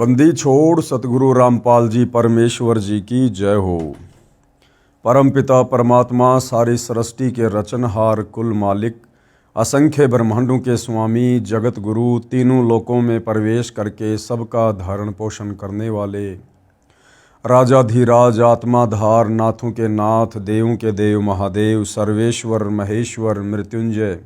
बंदी छोड़ सतगुरु रामपाल जी परमेश्वर जी की जय हो। परमपिता परमात्मा सारी सृष्टि के रचनहार कुल मालिक असंख्य ब्रह्मांडों के स्वामी जगत गुरु तीनों लोकों में प्रवेश करके सबका धारण पोषण करने वाले राजाधिराज आत्माधार नाथों के नाथ देवों के देव महादेव सर्वेश्वर महेश्वर मृत्युंजय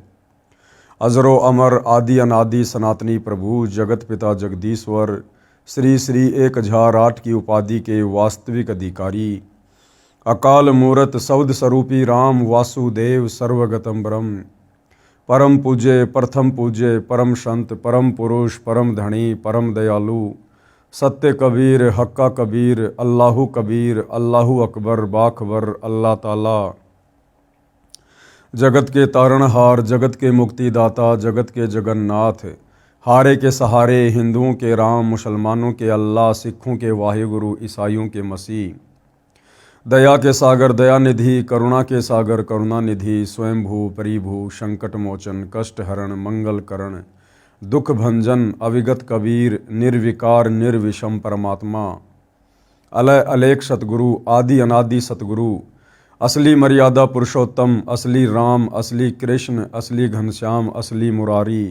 अजरो अमर आदि अनादि सनातनी प्रभु जगत पिता जगदीश्वर श्री श्री 1008 की उपाधि के वास्तविक अधिकारी अकाल मूरत सौद स्वरूपी राम वासुदेव सर्वगतम ब्रह्म परम पूज्य प्रथम पूज्य परम संत परम पुरुष परम धनी परम दयालु सत्य कबीर हक्का कबीर अल्लाहु कबीर अल्लाहु अकबर बाखबर अल्लाह ताला जगत के तारणहार जगत के मुक्तिदाता जगत के जगन्नाथ हारे के सहारे हिंदुओं के राम मुसलमानों के अल्लाह सिखों के वाहिगुरु ईसाइयों के मसीह दया के सागर दयानिधि करुणा के सागर करुणानिधि स्वयंभू परिभू संकट मोचन कष्ट हरण मंगल करण दुख भंजन अविगत कबीर निर्विकार निर्विषम परमात्मा अलय अलेख सतगुरु आदि अनादि सतगुरु असली मर्यादा पुरुषोत्तम असली राम असली कृष्ण असली घनश्याम असली मुरारी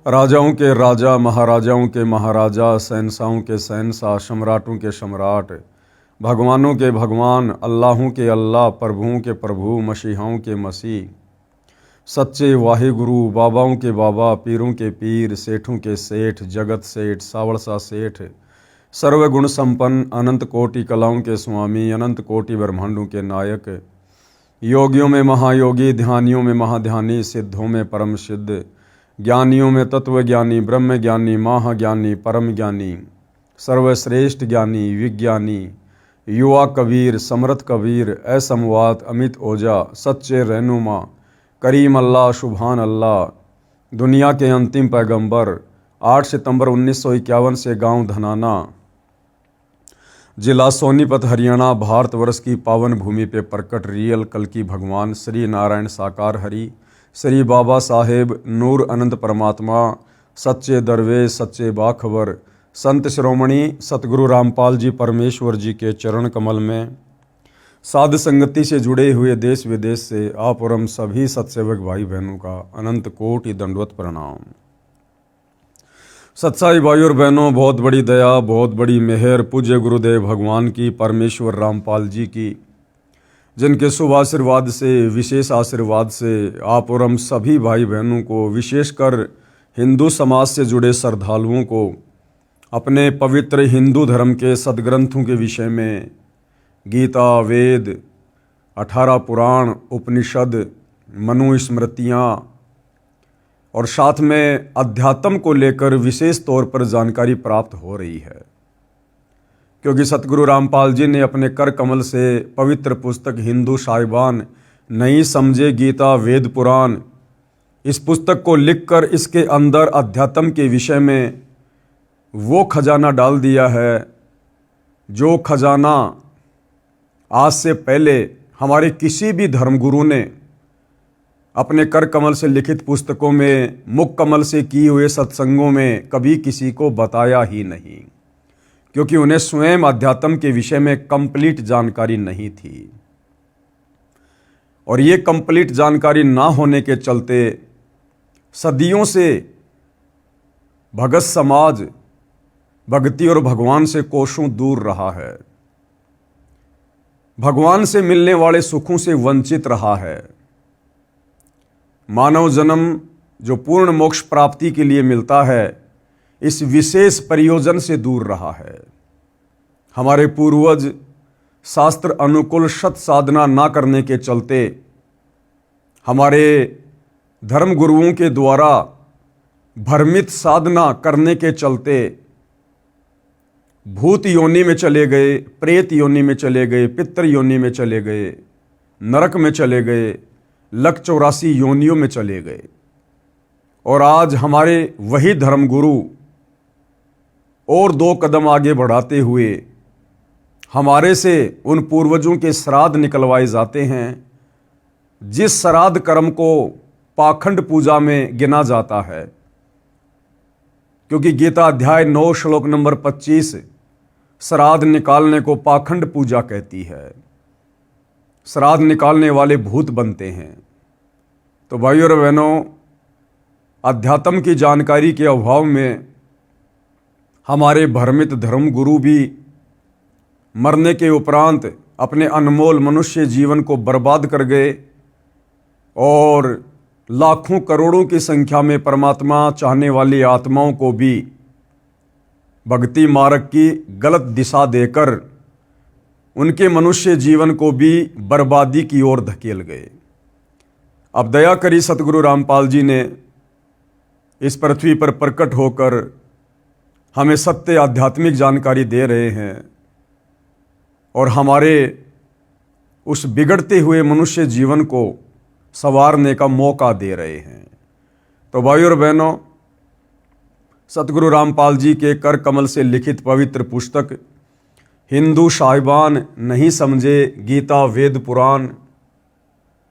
राजाओं के राजा महाराजाओं के महाराजा शहंशाहों के शहंशाह सम्राटों के सम्राट भगवानों के भगवान अल्लाहों के अल्लाह प्रभुओं के प्रभु मसीहाओं के मसीह सच्चे वाहिगुरु बाबाओं के बाबा पीरों के पीर सेठों के सेठ जगत सेठ सावड़सा सेठ सर्वगुण संपन्न अनंत कोटि कलाओं के स्वामी अनंत कोटि ब्रह्मांडों के नायक योगियों में महायोगी ध्यानियों में महाध्यानी सिद्धों में परम सिद्ध ज्ञानियों में तत्वज्ञानी ब्रह्म ज्ञानी महाज्ञानी परम ज्ञानी सर्वश्रेष्ठ ज्ञानी विज्ञानी युवा कबीर समर्थ कबीर असमवात अमित ओजा सच्चे रहनुमा करीम अल्लाह सुभान अल्लाह दुनिया के अंतिम पैगंबर 8 सितंबर 1951 से गांव धनाना जिला सोनीपत हरियाणा भारतवर्ष की पावन भूमि पे प्रकट रियल कल की भगवान श्री नारायण साकार हरि श्री बाबा साहेब नूर अनंत परमात्मा सच्चे दरवेश सच्चे बाखबर संत श्रोमणी सतगुरु रामपाल जी परमेश्वर जी के चरण कमल में साध संगति से जुड़े हुए देश विदेश से आप और हम सभी सत्सेवक भाई बहनों का अनंत कोटि दंडवत प्रणाम। सत्साई भाई और बहनों, बहुत बड़ी दया बहुत बड़ी मेहर पूज्य गुरुदेव भगवान की परमेश्वर रामपाल जी की, जिनके शुभ आशीर्वाद से विशेष आशीर्वाद से आप और हम सभी भाई बहनों को विशेषकर हिंदू समाज से जुड़े श्रद्धालुओं को अपने पवित्र हिंदू धर्म के सदग्रंथों के विषय में गीता वेद 18 पुराण उपनिषद मनुस्मृतियाँ और साथ में अध्यात्म को लेकर विशेष तौर पर जानकारी प्राप्त हो रही है, क्योंकि सतगुरु रामपाल जी ने अपने कर कमल से पवित्र पुस्तक हिंदू साहिबान नहीं समझे गीता वेद पुराण इस पुस्तक को लिखकर इसके अंदर अध्यात्म के विषय में वो खजाना डाल दिया है जो खजाना आज से पहले हमारे किसी भी धर्मगुरु ने अपने कर कमल से लिखित पुस्तकों में मुख कमल से किए हुए सत्संगों में कभी किसी को बताया ही नहीं, क्योंकि उन्हें स्वयं अध्यात्म के विषय में कंप्लीट जानकारी नहीं थी। और ये कंप्लीट जानकारी ना होने के चलते सदियों से भगत समाज भक्ति और भगवान से कोसों दूर रहा है, भगवान से मिलने वाले सुखों से वंचित रहा है। मानव जन्म जो पूर्ण मोक्ष प्राप्ति के लिए मिलता है, इस विशेष प्रयोजन से दूर रहा है। हमारे पूर्वज शास्त्र अनुकूल सत साधना ना करने के चलते हमारे धर्म गुरुओं के द्वारा भ्रमित साधना करने के चलते भूत योनि में चले गए, प्रेत योनि में चले गए, पितृ योनि में चले गए, नरक में चले गए, लक 84 योनियों में चले गए। और आज हमारे वही धर्मगुरु और 2 कदम आगे बढ़ाते हुए हमारे से उन पूर्वजों के श्राद्ध निकलवाए जाते हैं, जिस श्राद्ध कर्म को पाखंड पूजा में गिना जाता है, क्योंकि गीता अध्याय 9 श्लोक नंबर 25 श्राद्ध निकालने को पाखंड पूजा कहती है। श्राद्ध निकालने वाले भूत बनते हैं। तो भाइयों और बहनों, अध्यात्म की जानकारी के अभाव में हमारे भ्रमित धर्मगुरु भी मरने के उपरांत अपने अनमोल मनुष्य जीवन को बर्बाद कर गए और लाखों करोड़ों की संख्या में परमात्मा चाहने वाली आत्माओं को भी भक्ति मार्ग की गलत दिशा देकर उनके मनुष्य जीवन को भी बर्बादी की ओर धकेल गए। अब दया करी सतगुरु रामपाल जी ने इस पृथ्वी पर प्रकट होकर हमें सत्य आध्यात्मिक जानकारी दे रहे हैं और हमारे उस बिगड़ते हुए मनुष्य जीवन को संवारने का मौका दे रहे हैं। तो भाइयों और बहनों, सतगुरु रामपाल जी के कर कमल से लिखित पवित्र पुस्तक हिंदू साहिबान नहीं समझे गीता वेद पुराण,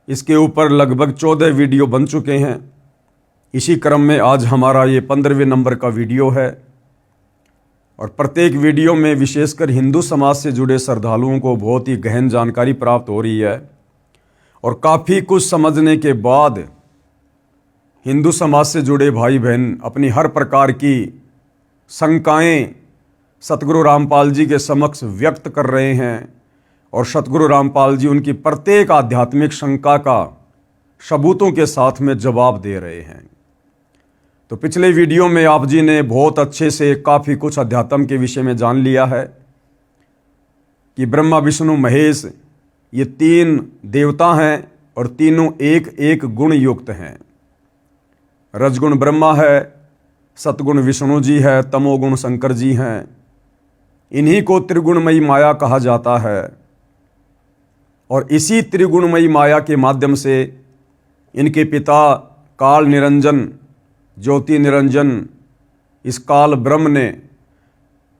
इसके ऊपर लगभग 14 वीडियो बन चुके हैं। इसी क्रम में आज हमारा ये 15वें नंबर का वीडियो है और प्रत्येक वीडियो में विशेषकर हिंदू समाज से जुड़े श्रद्धालुओं को बहुत ही गहन जानकारी प्राप्त हो रही है और काफ़ी कुछ समझने के बाद हिंदू समाज से जुड़े भाई बहन अपनी हर प्रकार की शंकाएं सतगुरु रामपाल जी के समक्ष व्यक्त कर रहे हैं और सतगुरु रामपाल जी उनकी प्रत्येक आध्यात्मिक शंका का सबूतों के साथ में जवाब दे रहे हैं। तो पिछले वीडियो में आप जी ने बहुत अच्छे से काफ़ी कुछ अध्यात्म के विषय में जान लिया है कि ब्रह्मा विष्णु महेश ये 3 देवता हैं और तीनों एक एक गुण युक्त हैं। रजगुण ब्रह्मा है, सतगुण विष्णु जी है, तमोगुण शंकर जी हैं। इन्हीं को त्रिगुणमयी माया कहा जाता है और इसी त्रिगुणमयी माया के माध्यम से इनके पिता काल निरंजन ज्योति निरंजन इस काल ब्रह्म ने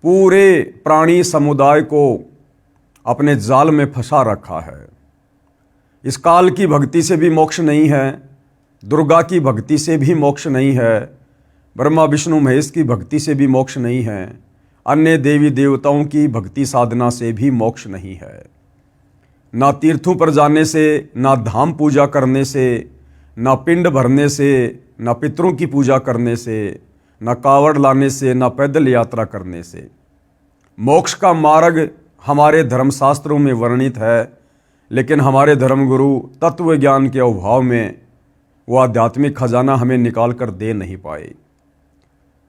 पूरे प्राणी समुदाय को अपने जाल में फंसा रखा है। इस काल की भक्ति से भी मोक्ष नहीं है, दुर्गा की भक्ति से भी मोक्ष नहीं है, ब्रह्मा विष्णु महेश की भक्ति से भी मोक्ष नहीं है, अन्य देवी देवताओं की भक्ति साधना से भी मोक्ष नहीं है। ना तीर्थों पर जाने से, ना धाम पूजा करने से, ना पिंड भरने से, ना पितरों की पूजा करने से, ना कावड़ लाने से, ना पैदल यात्रा करने से। मोक्ष का मार्ग हमारे धर्मशास्त्रों में वर्णित है, लेकिन हमारे धर्मगुरु तत्व ज्ञान के अभाव में वो आध्यात्मिक खजाना हमें निकाल कर दे नहीं पाए।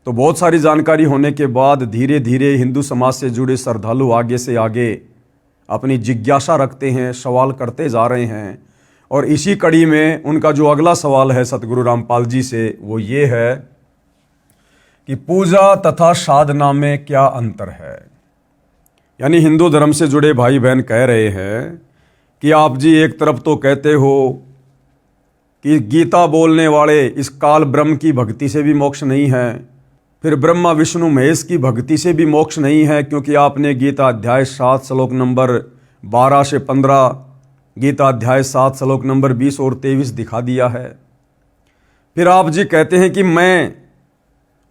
तो बहुत सारी जानकारी होने के बाद धीरे धीरे हिंदू समाज से जुड़े श्रद्धालु आगे से आगे अपनी जिज्ञासा रखते हैं, सवाल करते जा रहे हैं और इसी कड़ी में उनका जो अगला सवाल है सतगुरु रामपाल जी से वो ये है कि पूजा तथा साधना में क्या अंतर है। यानी हिंदू धर्म से जुड़े भाई बहन कह रहे हैं कि आप जी एक तरफ तो कहते हो कि गीता बोलने वाले इस काल ब्रह्म की भक्ति से भी मोक्ष नहीं है, फिर ब्रह्मा विष्णु महेश की भक्ति से भी मोक्ष नहीं है क्योंकि आपने गीता अध्याय 7 श्लोक नंबर 12 से 15, गीता अध्याय 7 श्लोक नंबर 20 और 23 दिखा दिया है। फिर आप जी कहते हैं कि मैं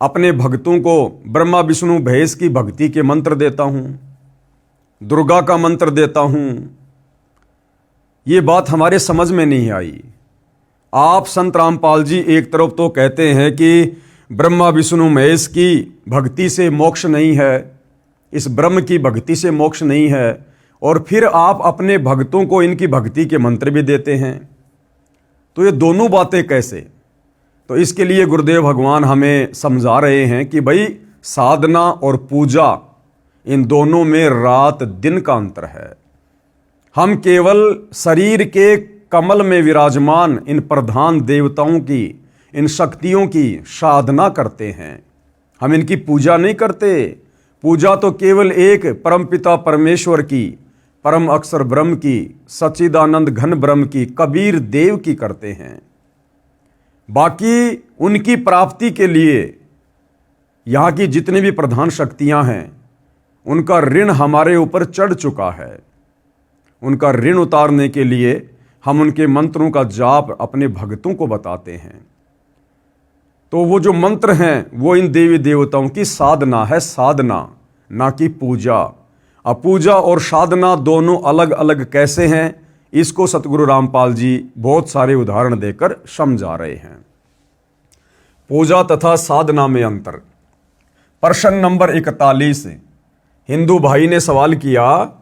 अपने भक्तों को ब्रह्मा विष्णु महेश की भक्ति के मंत्र देता हूँ, दुर्गा का मंत्र देता हूँ। ये बात हमारे समझ में नहीं आई। आप संत रामपाल जी एक तरफ तो कहते हैं कि ब्रह्मा विष्णु महेश की भक्ति से मोक्ष नहीं है, इस ब्रह्म की भक्ति से मोक्ष नहीं है, और फिर आप अपने भक्तों को इनकी भक्ति के मंत्र भी देते हैं। तो ये दोनों बातें कैसे? तो इसके लिए गुरुदेव भगवान हमें समझा रहे हैं कि भाई साधना और पूजा इन दोनों में रात दिन का अंतर है। हम केवल शरीर के कमल में विराजमान इन प्रधान देवताओं की, इन शक्तियों की साधना करते हैं, हम इनकी पूजा नहीं करते। पूजा तो केवल एक परमपिता परमेश्वर की, परम अक्षर ब्रह्म की, सच्चिदानंद घन ब्रह्म की, कबीर देव की करते हैं। बाकी उनकी प्राप्ति के लिए यहाँ की जितनी भी प्रधान शक्तियाँ हैं उनका ऋण हमारे ऊपर चढ़ चुका है। उनका ऋण उतारने के लिए हम उनके मंत्रों का जाप अपने भक्तों को बताते हैं। तो वो जो मंत्र हैं वो इन देवी देवताओं की साधना है, साधना, ना कि पूजा। अब पूजा और साधना दोनों अलग अलग कैसे हैं, इसको सतगुरु रामपाल जी बहुत सारे उदाहरण देकर समझा रहे हैं। पूजा तथा साधना में अंतर। प्रश्न नंबर 41, हिंदू भाई ने सवाल किया,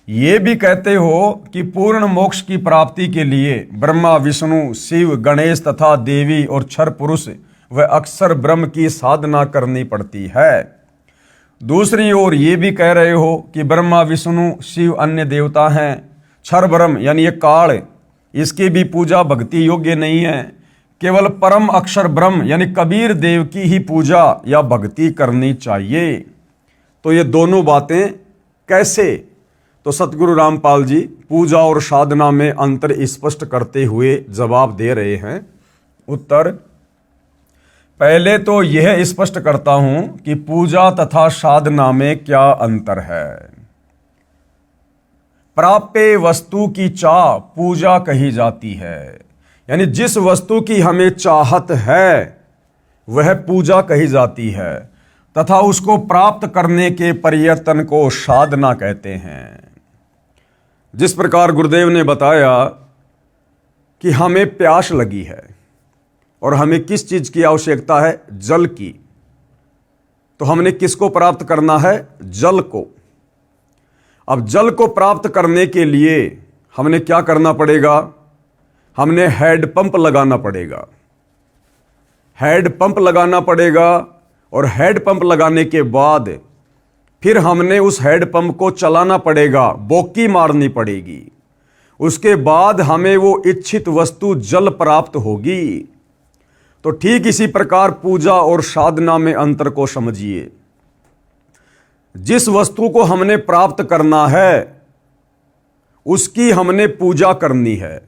ये भी कहते हो कि पूर्ण मोक्ष की प्राप्ति के लिए ब्रह्मा, विष्णु, शिव, गणेश तथा देवी और क्षर पुरुष व अक्षर ब्रह्म की साधना करनी पड़ती है। दूसरी ओर ये भी कह रहे हो कि ब्रह्मा, विष्णु, शिव अन्य देवता हैं, क्षर ब्रह्म यानी ये काल, इसकी भी पूजा भक्ति योग्य नहीं है, केवल परम अक्षर ब्रह्म यानी कबीर देव की ही पूजा या भक्ति करनी चाहिए। तो ये दोनों बातें कैसे? तो सतगुरु रामपाल जी पूजा और साधना में अंतर स्पष्ट करते हुए जवाब दे रहे हैं। उत्तर, पहले तो यह स्पष्ट करता हूं कि पूजा तथा साधना में क्या अंतर है। प्राप्य वस्तु की चाह पूजा कही जाती है, यानी जिस वस्तु की हमें चाहत है वह पूजा कही जाती है, तथा उसको प्राप्त करने के प्रयत्न को साधना कहते हैं। जिस प्रकार गुरुदेव ने बताया कि हमें प्यास लगी है और हमें किस चीज की आवश्यकता है, जल की, तो हमने किसको प्राप्त करना है, जल को। अब जल को प्राप्त करने के लिए हमने क्या करना पड़ेगा, हमने हेड पंप लगाना पड़ेगा। हेड पंप लगाना पड़ेगा और हेड पंप लगाने के बाद फिर हमने उस हेड पंप को चलाना पड़ेगा, बोकी मारनी पड़ेगी। उसके बाद हमें वो इच्छित वस्तु जल प्राप्त होगी। तो ठीक इसी प्रकार पूजा और साधना में अंतर को समझिए। जिस वस्तु को हमने प्राप्त करना है उसकी हमने पूजा करनी है,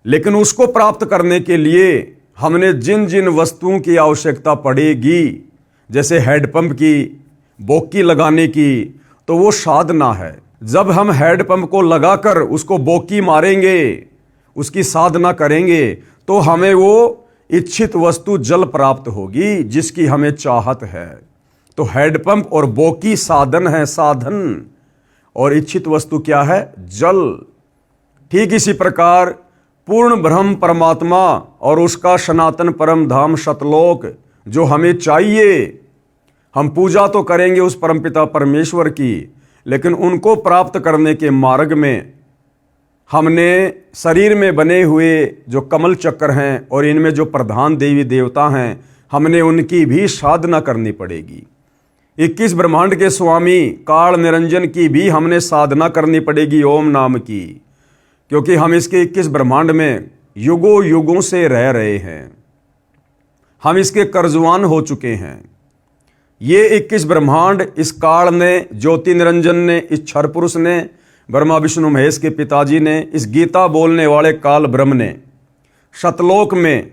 लेकिन उसको प्राप्त करने के लिए हमने जिन जिन वस्तुओं की आवश्यकता पड़ेगी, जैसे हेडपंप की, बोकी लगाने की, तो वो साधना है। जब हम हेडपंप को लगाकर उसको बोकी मारेंगे, उसकी साधना करेंगे, तो हमें वो इच्छित वस्तु जल प्राप्त होगी जिसकी हमें चाहत है। तो हेडपंप और बोकी साधन है, साधन, और इच्छित वस्तु क्या है, जल। ठीक इसी प्रकार पूर्ण ब्रह्म परमात्मा और उसका सनातन परम धाम सतलोक जो हमें चाहिए, हम पूजा तो करेंगे उस परमपिता परमेश्वर की, लेकिन उनको प्राप्त करने के मार्ग में हमने शरीर में बने हुए जो कमल चक्र हैं और इनमें जो प्रधान देवी देवता हैं, हमने उनकी भी साधना करनी पड़ेगी। 21 ब्रह्मांड के स्वामी काल निरंजन की भी हमने साधना करनी पड़ेगी, ओम नाम की, क्योंकि हम इसके 21 ब्रह्मांड में युगों युगों से रह रहे हैं, हम इसके कर्जवान हो चुके हैं। ये 21 ब्रह्मांड इस काल ने, ज्योति निरंजन ने, इस क्षर पुरुष ने, ब्रह्मा विष्णु महेश के पिताजी ने, इस गीता बोलने वाले काल ब्रह्म ने सतलोक में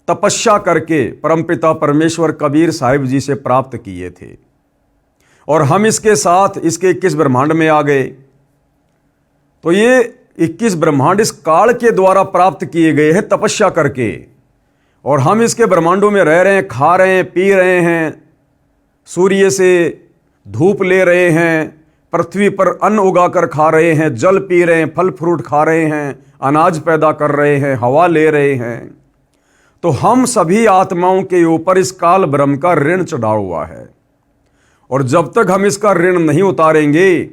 तपस्या करके परमपिता परमेश्वर कबीर साहिब जी से प्राप्त किए थे, और हम इसके साथ इसके 21 ब्रह्मांड में आ गए। तो ये 21 ब्रह्मांड इस काल के द्वारा प्राप्त किए गए हैं तपस्या करके, और हम इसके ब्रह्मांडों में रह रहे हैं, खा रहे हैं, पी रहे हैं, सूर्य से धूप ले रहे हैं, पृथ्वी पर अन्न उगाकर खा रहे हैं, जल पी रहे हैं, फल फ्रूट खा रहे हैं, अनाज पैदा कर रहे हैं, हवा ले रहे हैं। तो हम सभी आत्माओं के ऊपर इस काल ब्रह्म का ऋण चढ़ा हुआ है, और जब तक हम इसका ऋण नहीं उतारेंगे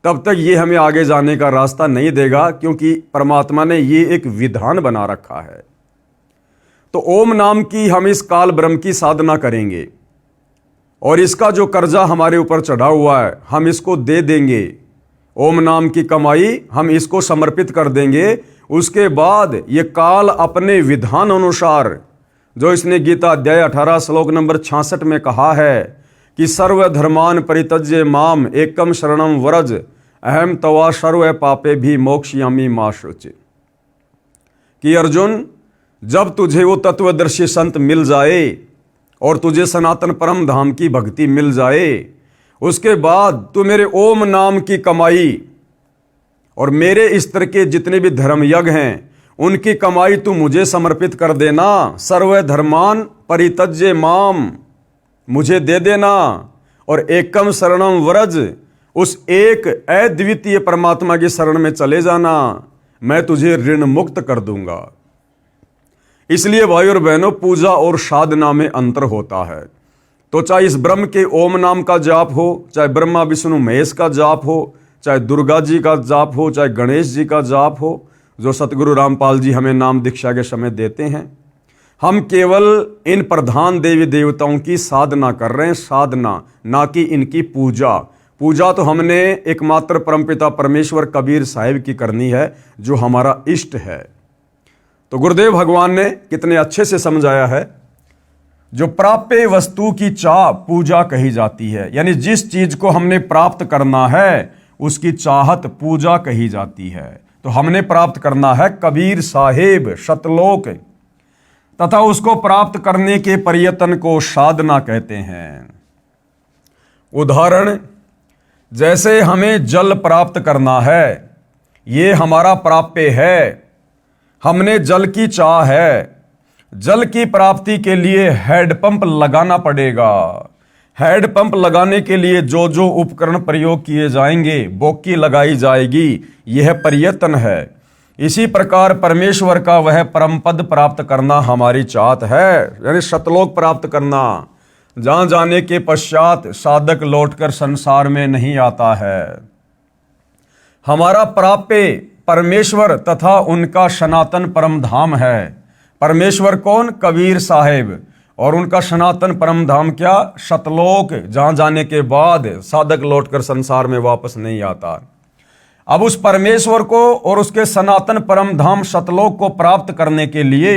तब तक ये हमें आगे जाने का रास्ता नहीं देगा, क्योंकि परमात्मा ने ये एक विधान बना रखा है। तो ओम नाम की हम इस काल ब्रह्म की साधना करेंगे, और इसका जो कर्जा हमारे ऊपर चढ़ा हुआ है हम इसको दे देंगे। ओम नाम की कमाई हम इसको समर्पित कर देंगे। उसके बाद ये काल अपने विधान अनुसार, जो इसने गीता अध्याय 18 श्लोक नंबर 66 में कहा है कि सर्वधर्मान परित्यज्य माम एकम शरणम व्रज अहम तवा सर्व पापे भी मोक्षयामि मा शुचि, कि अर्जुन, जब तुझे वो तत्वदर्शी संत मिल जाए और तुझे सनातन परम धाम की भक्ति मिल जाए, उसके बाद तू मेरे ओम नाम की कमाई और मेरे स्तर के जितने भी धर्म यज्ञ हैं उनकी कमाई तू मुझे समर्पित कर देना। सर्व धर्मान परित्यज्य माम, मुझे दे देना और एकम शरणम व्रज, उस एक अद्वितीय परमात्मा की शरण में चले जाना, मैं तुझे ऋण मुक्त कर दूंगा। इसलिए भाई और बहनों, पूजा और साधना में अंतर होता है। तो चाहे इस ब्रह्म के ओम नाम का जाप हो, चाहे ब्रह्मा विष्णु महेश का जाप हो, चाहे दुर्गा जी का जाप हो, चाहे गणेश जी का जाप हो, जो सतगुरु रामपाल जी हमें नाम दीक्षा के समय देते हैं, हम केवल इन प्रधान देवी देवताओं की साधना कर रहे हैं, साधना, ना कि इनकी पूजा। पूजा तो हमने एकमात्र परमपिता परमेश्वर कबीर साहिब की करनी है, जो हमारा इष्ट है। तो गुरुदेव भगवान ने कितने अच्छे से समझाया है, जो प्राप्य वस्तु की चाह पूजा कही जाती है, यानी जिस चीज को हमने प्राप्त करना है उसकी चाहत पूजा कही जाती है। तो हमने प्राप्त करना है कबीर साहिब सतलोक, तथा उसको प्राप्त करने के प्रयत्न को साधना कहते हैं। उदाहरण, जैसे हमें जल प्राप्त करना है, ये हमारा प्राप्य है, हमने जल की चाह है। जल की प्राप्ति के लिए हैंडपंप लगाना पड़ेगा। हैंडपंप लगाने के लिए जो जो उपकरण प्रयोग किए जाएंगे, बोकी लगाई जाएगी, यह प्रयत्न है। इसी प्रकार परमेश्वर का वह परम पद प्राप्त करना हमारी चाहत है, यानी सतलोक प्राप्त करना, जहां जाने के पश्चात साधक लौटकर संसार में नहीं आता है। हमारा प्राप्य परमेश्वर तथा उनका सनातन परम धाम है। परमेश्वर कौन? कबीर साहिब। और उनका सनातन परम धाम क्या? सतलोक, जहां जाने के बाद साधक लौटकर संसार में वापस नहीं आता। अब उस परमेश्वर को और उसके सनातन परम धाम सतलोक को प्राप्त करने के लिए,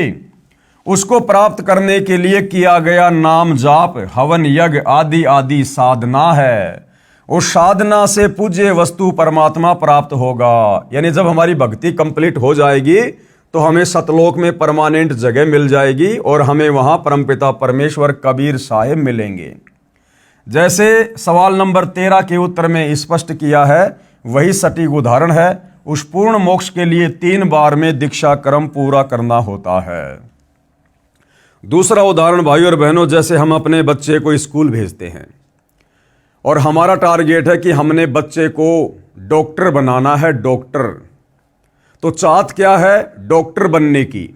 उसको प्राप्त करने के लिए किया गया नाम जाप, हवन यज्ञ आदि आदि साधना है। उस साधना से पूज्य वस्तु परमात्मा प्राप्त होगा। यानी जब हमारी भक्ति कंप्लीट हो जाएगी तो हमें सतलोक में परमानेंट जगह मिल जाएगी और हमें वहां परमपिता परमेश्वर कबीर साहिब मिलेंगे। जैसे सवाल नंबर 13 के उत्तर में स्पष्ट किया है, वही सटीक उदाहरण है। उस पूर्ण मोक्ष के लिए 3 बार में दीक्षा क्रम पूरा करना होता है। दूसरा उदाहरण भाई और बहनों, जैसे हम अपने बच्चे को स्कूल भेजते हैं और हमारा टारगेट है कि हमने बच्चे को डॉक्टर बनाना है, डॉक्टर। तो चाहत क्या है? डॉक्टर बनने की।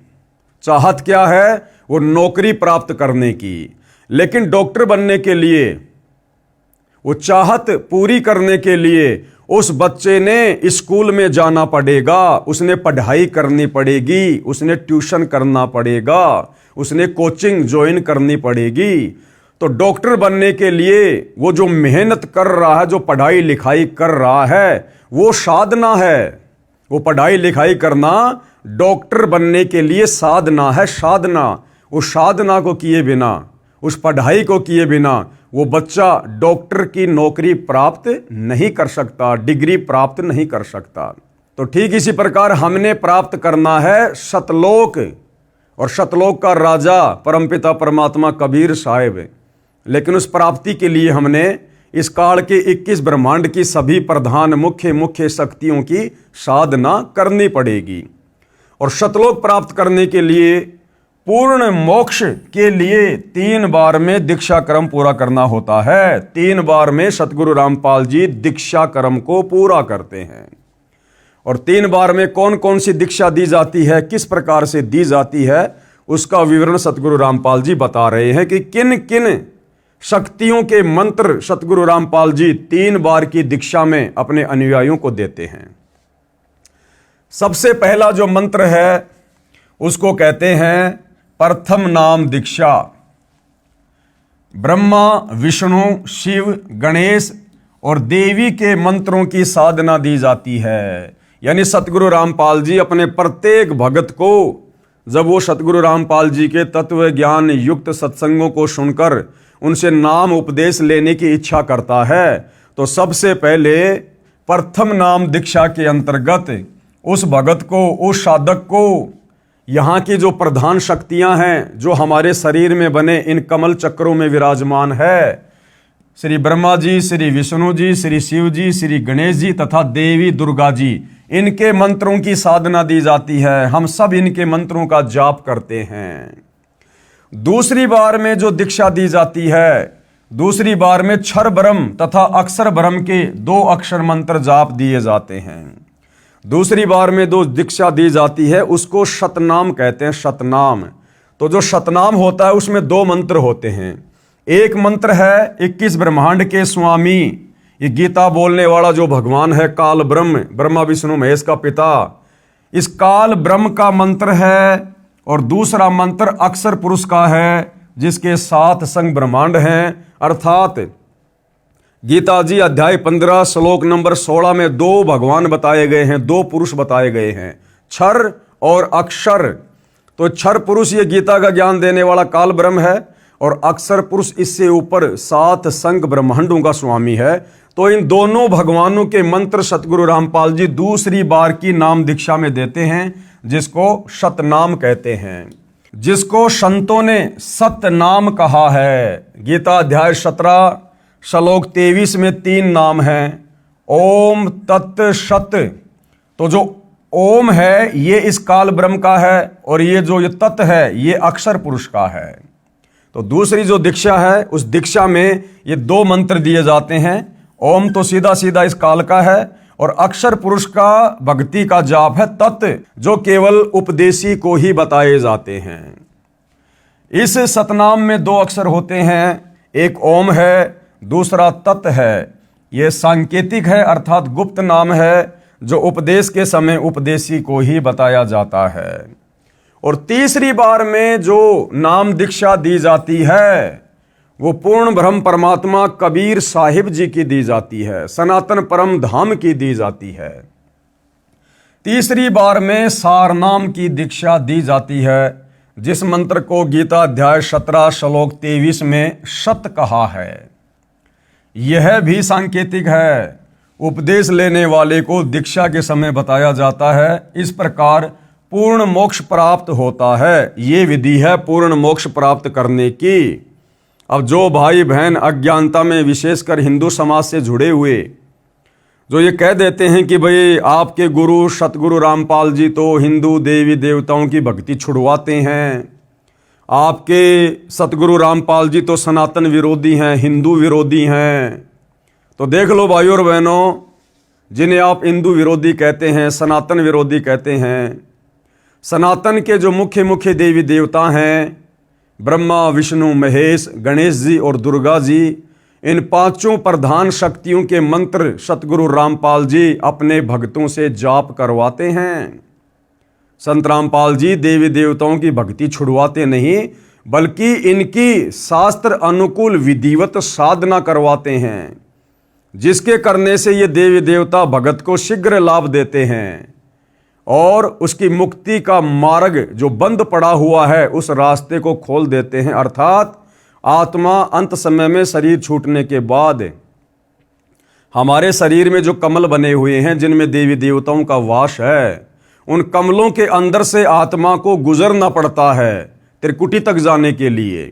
चाहत क्या है? वो नौकरी प्राप्त करने की। लेकिन डॉक्टर बनने के लिए, वो चाहत पूरी करने के लिए उस बच्चे ने स्कूल में जाना पड़ेगा, उसने पढ़ाई करनी पड़ेगी, उसने ट्यूशन करना पड़ेगा, उसने कोचिंग ज्वाइन करनी पड़ेगी। तो डॉक्टर बनने के लिए वो जो मेहनत कर रहा है, जो पढ़ाई लिखाई कर रहा है, वो साधना है। वो पढ़ाई लिखाई करना डॉक्टर बनने के लिए साधना है, साधना। उस साधना को किए बिना, उस पढ़ाई को किए बिना वो बच्चा डॉक्टर की नौकरी प्राप्त नहीं कर सकता, डिग्री प्राप्त नहीं कर सकता। तो ठीक इसी प्रकार हमने प्राप्त करना है सतलोक, और सतलोक का राजा परमपिता परमात्मा कबीर साहिब। लेकिन उस प्राप्ति के लिए हमने इस काल के 21 ब्रह्मांड की सभी प्रधान मुख्य शक्तियों की साधना करनी पड़ेगी। और सतलोक प्राप्त करने के लिए, पूर्ण मोक्ष के लिए 3 बार में दीक्षा क्रम पूरा करना होता है। 3 बार में सतगुरु रामपाल जी दीक्षा क्रम को पूरा करते हैं। और 3 बार में कौन कौन सी दीक्षा दी जाती है, किस प्रकार से दी जाती है, उसका विवरण सतगुरु रामपाल जी बता रहे हैं कि किन किन शक्तियों के मंत्र सतगुरु रामपाल जी 3 बार की दीक्षा में अपने अनुयायियों को देते हैं। सबसे पहला जो मंत्र है उसको कहते हैं प्रथम नाम दीक्षा। ब्रह्मा, विष्णु, शिव, गणेश और देवी के मंत्रों की साधना दी जाती है। यानी सतगुरु रामपाल जी अपने प्रत्येक भगत को, जब वो सतगुरु रामपाल जी के तत्व ज्ञान युक्त सत्संगों को सुनकर उनसे नाम उपदेश लेने की इच्छा करता है, तो सबसे पहले प्रथम नाम दीक्षा के अंतर्गत उस भगत को, उस साधक को, यहाँ की जो प्रधान शक्तियाँ हैं जो हमारे शरीर में बने इन कमल चक्रों में विराजमान है, श्री ब्रह्मा जी, श्री विष्णु जी, श्री शिव जी, श्री गणेश जी तथा देवी दुर्गा जी, इनके मंत्रों की साधना दी जाती है, हम सब इनके मंत्रों का जाप करते हैं। दूसरी बार में जो दीक्षा दी जाती है, दूसरी बार में क्षर ब्रह्म तथा अक्षर ब्रह्म के 2 अक्षर मंत्र जाप दिए जाते हैं। दूसरी बार में जो दीक्षा दी जाती है उसको शतनाम कहते हैं, शतनाम। तो जो शतनाम होता है उसमें 2 मंत्र होते हैं। एक मंत्र है 21 ब्रह्मांड के स्वामी, ये गीता बोलने वाला जो भगवान है काल ब्रह्म, ब्रह्मा विष्णु महेश का पिता, इस काल ब्रह्म का मंत्र है। और दूसरा मंत्र अक्षर पुरुष का है जिसके 7 संग ब्रह्मांड हैं, अर्थात गीता जी अध्याय 15 श्लोक नंबर 16 में 2 भगवान बताए गए हैं, 2 पुरुष बताए गए हैं, क्षर और अक्षर। तो क्षर पुरुष ये गीता का ज्ञान देने वाला काल ब्रह्म है और अक्षर पुरुष इससे ऊपर 7 संग ब्रह्मांडों का स्वामी है। तो इन दोनों भगवानों के मंत्र सतगुरु रामपाल जी दूसरी बार की नाम दीक्षा में देते हैं, जिसको शतनाम कहते हैं, जिसको संतों ने सतनाम कहा है। गीता अध्याय 17 श्लोक 23 में 3 नाम हैं, ओम तत् सत। तो जो ओम है ये इस काल ब्रह्म का है और ये जो ये तत् है ये अक्षर पुरुष का है। तो दूसरी जो दीक्षा है उस दीक्षा में ये 2 मंत्र दिए जाते हैं। ओम तो सीधा सीधा इस काल का है और अक्षर पुरुष का भक्ति का जाप है तत्, जो केवल उपदेशी को ही बताए जाते हैं। इस सतनाम में 2 अक्षर होते हैं, एक ओम है, दूसरा तत् है। यह सांकेतिक है अर्थात गुप्त नाम है जो उपदेश के समय उपदेशी को ही बताया जाता है। और तीसरी बार में जो नाम दीक्षा दी जाती है वो पूर्ण ब्रह्म परमात्मा कबीर साहिब जी की दी जाती है, सनातन परम धाम की दी जाती है। तीसरी बार में सारनाम की दीक्षा दी जाती है, जिस मंत्र को गीता अध्याय 17 श्लोक 23 में शत कहा है। यह भी सांकेतिक है, उपदेश लेने वाले को दीक्षा के समय बताया जाता है। इस प्रकार पूर्ण मोक्ष प्राप्त होता है। ये विधि है पूर्ण मोक्ष प्राप्त करने की। अब जो भाई बहन अज्ञानता में विशेषकर हिंदू समाज से जुड़े हुए जो ये कह देते हैं कि भाई आपके गुरु सतगुरु रामपाल जी तो हिंदू देवी देवताओं की भक्ति छुड़वाते हैं, आपके सतगुरु रामपाल जी तो सनातन विरोधी हैं, हिंदू विरोधी हैं। तो देख लो भाइयों और बहनों, जिन्हें आप हिंदू विरोधी कहते हैं, सनातन विरोधी कहते हैं, सनातन के जो मुख्य देवी देवता हैं ब्रह्मा विष्णु महेश गणेश जी और दुर्गा जी, इन 5 प्रधान शक्तियों के मंत्र सतगुरु रामपाल जी अपने भक्तों से जाप करवाते हैं। संत रामपाल जी देवी देवताओं की भक्ति छुड़वाते नहीं बल्कि इनकी शास्त्र अनुकूल विधिवत साधना करवाते हैं, जिसके करने से ये देवी देवता भगत को शीघ्र लाभ देते हैं और उसकी मुक्ति का मार्ग जो बंद पड़ा हुआ है उस रास्ते को खोल देते हैं। अर्थात आत्मा अंत समय में शरीर छूटने के बाद हमारे शरीर में जो कमल बने हुए हैं जिनमें देवी देवताओं का वास है, उन कमलों के अंदर से आत्मा को गुजरना पड़ता है त्रिकुटी तक जाने के लिए।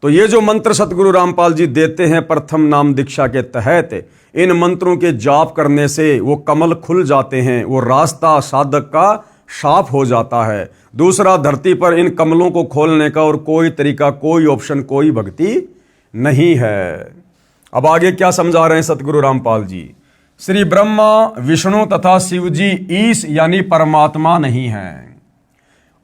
तो ये जो मंत्र सतगुरु रामपाल जी देते हैं प्रथम नाम दीक्षा के तहत, इन मंत्रों के जाप करने से वो कमल खुल जाते हैं, वो रास्ता साधक का साफ हो जाता है। दूसरा, धरती पर इन कमलों को खोलने का और कोई तरीका, कोई ऑप्शन, कोई भक्ति नहीं है। अब आगे क्या समझा रहे हैं सतगुरु रामपाल जी? श्री ब्रह्मा विष्णु तथा शिव जी ईश यानी परमात्मा नहीं हैं।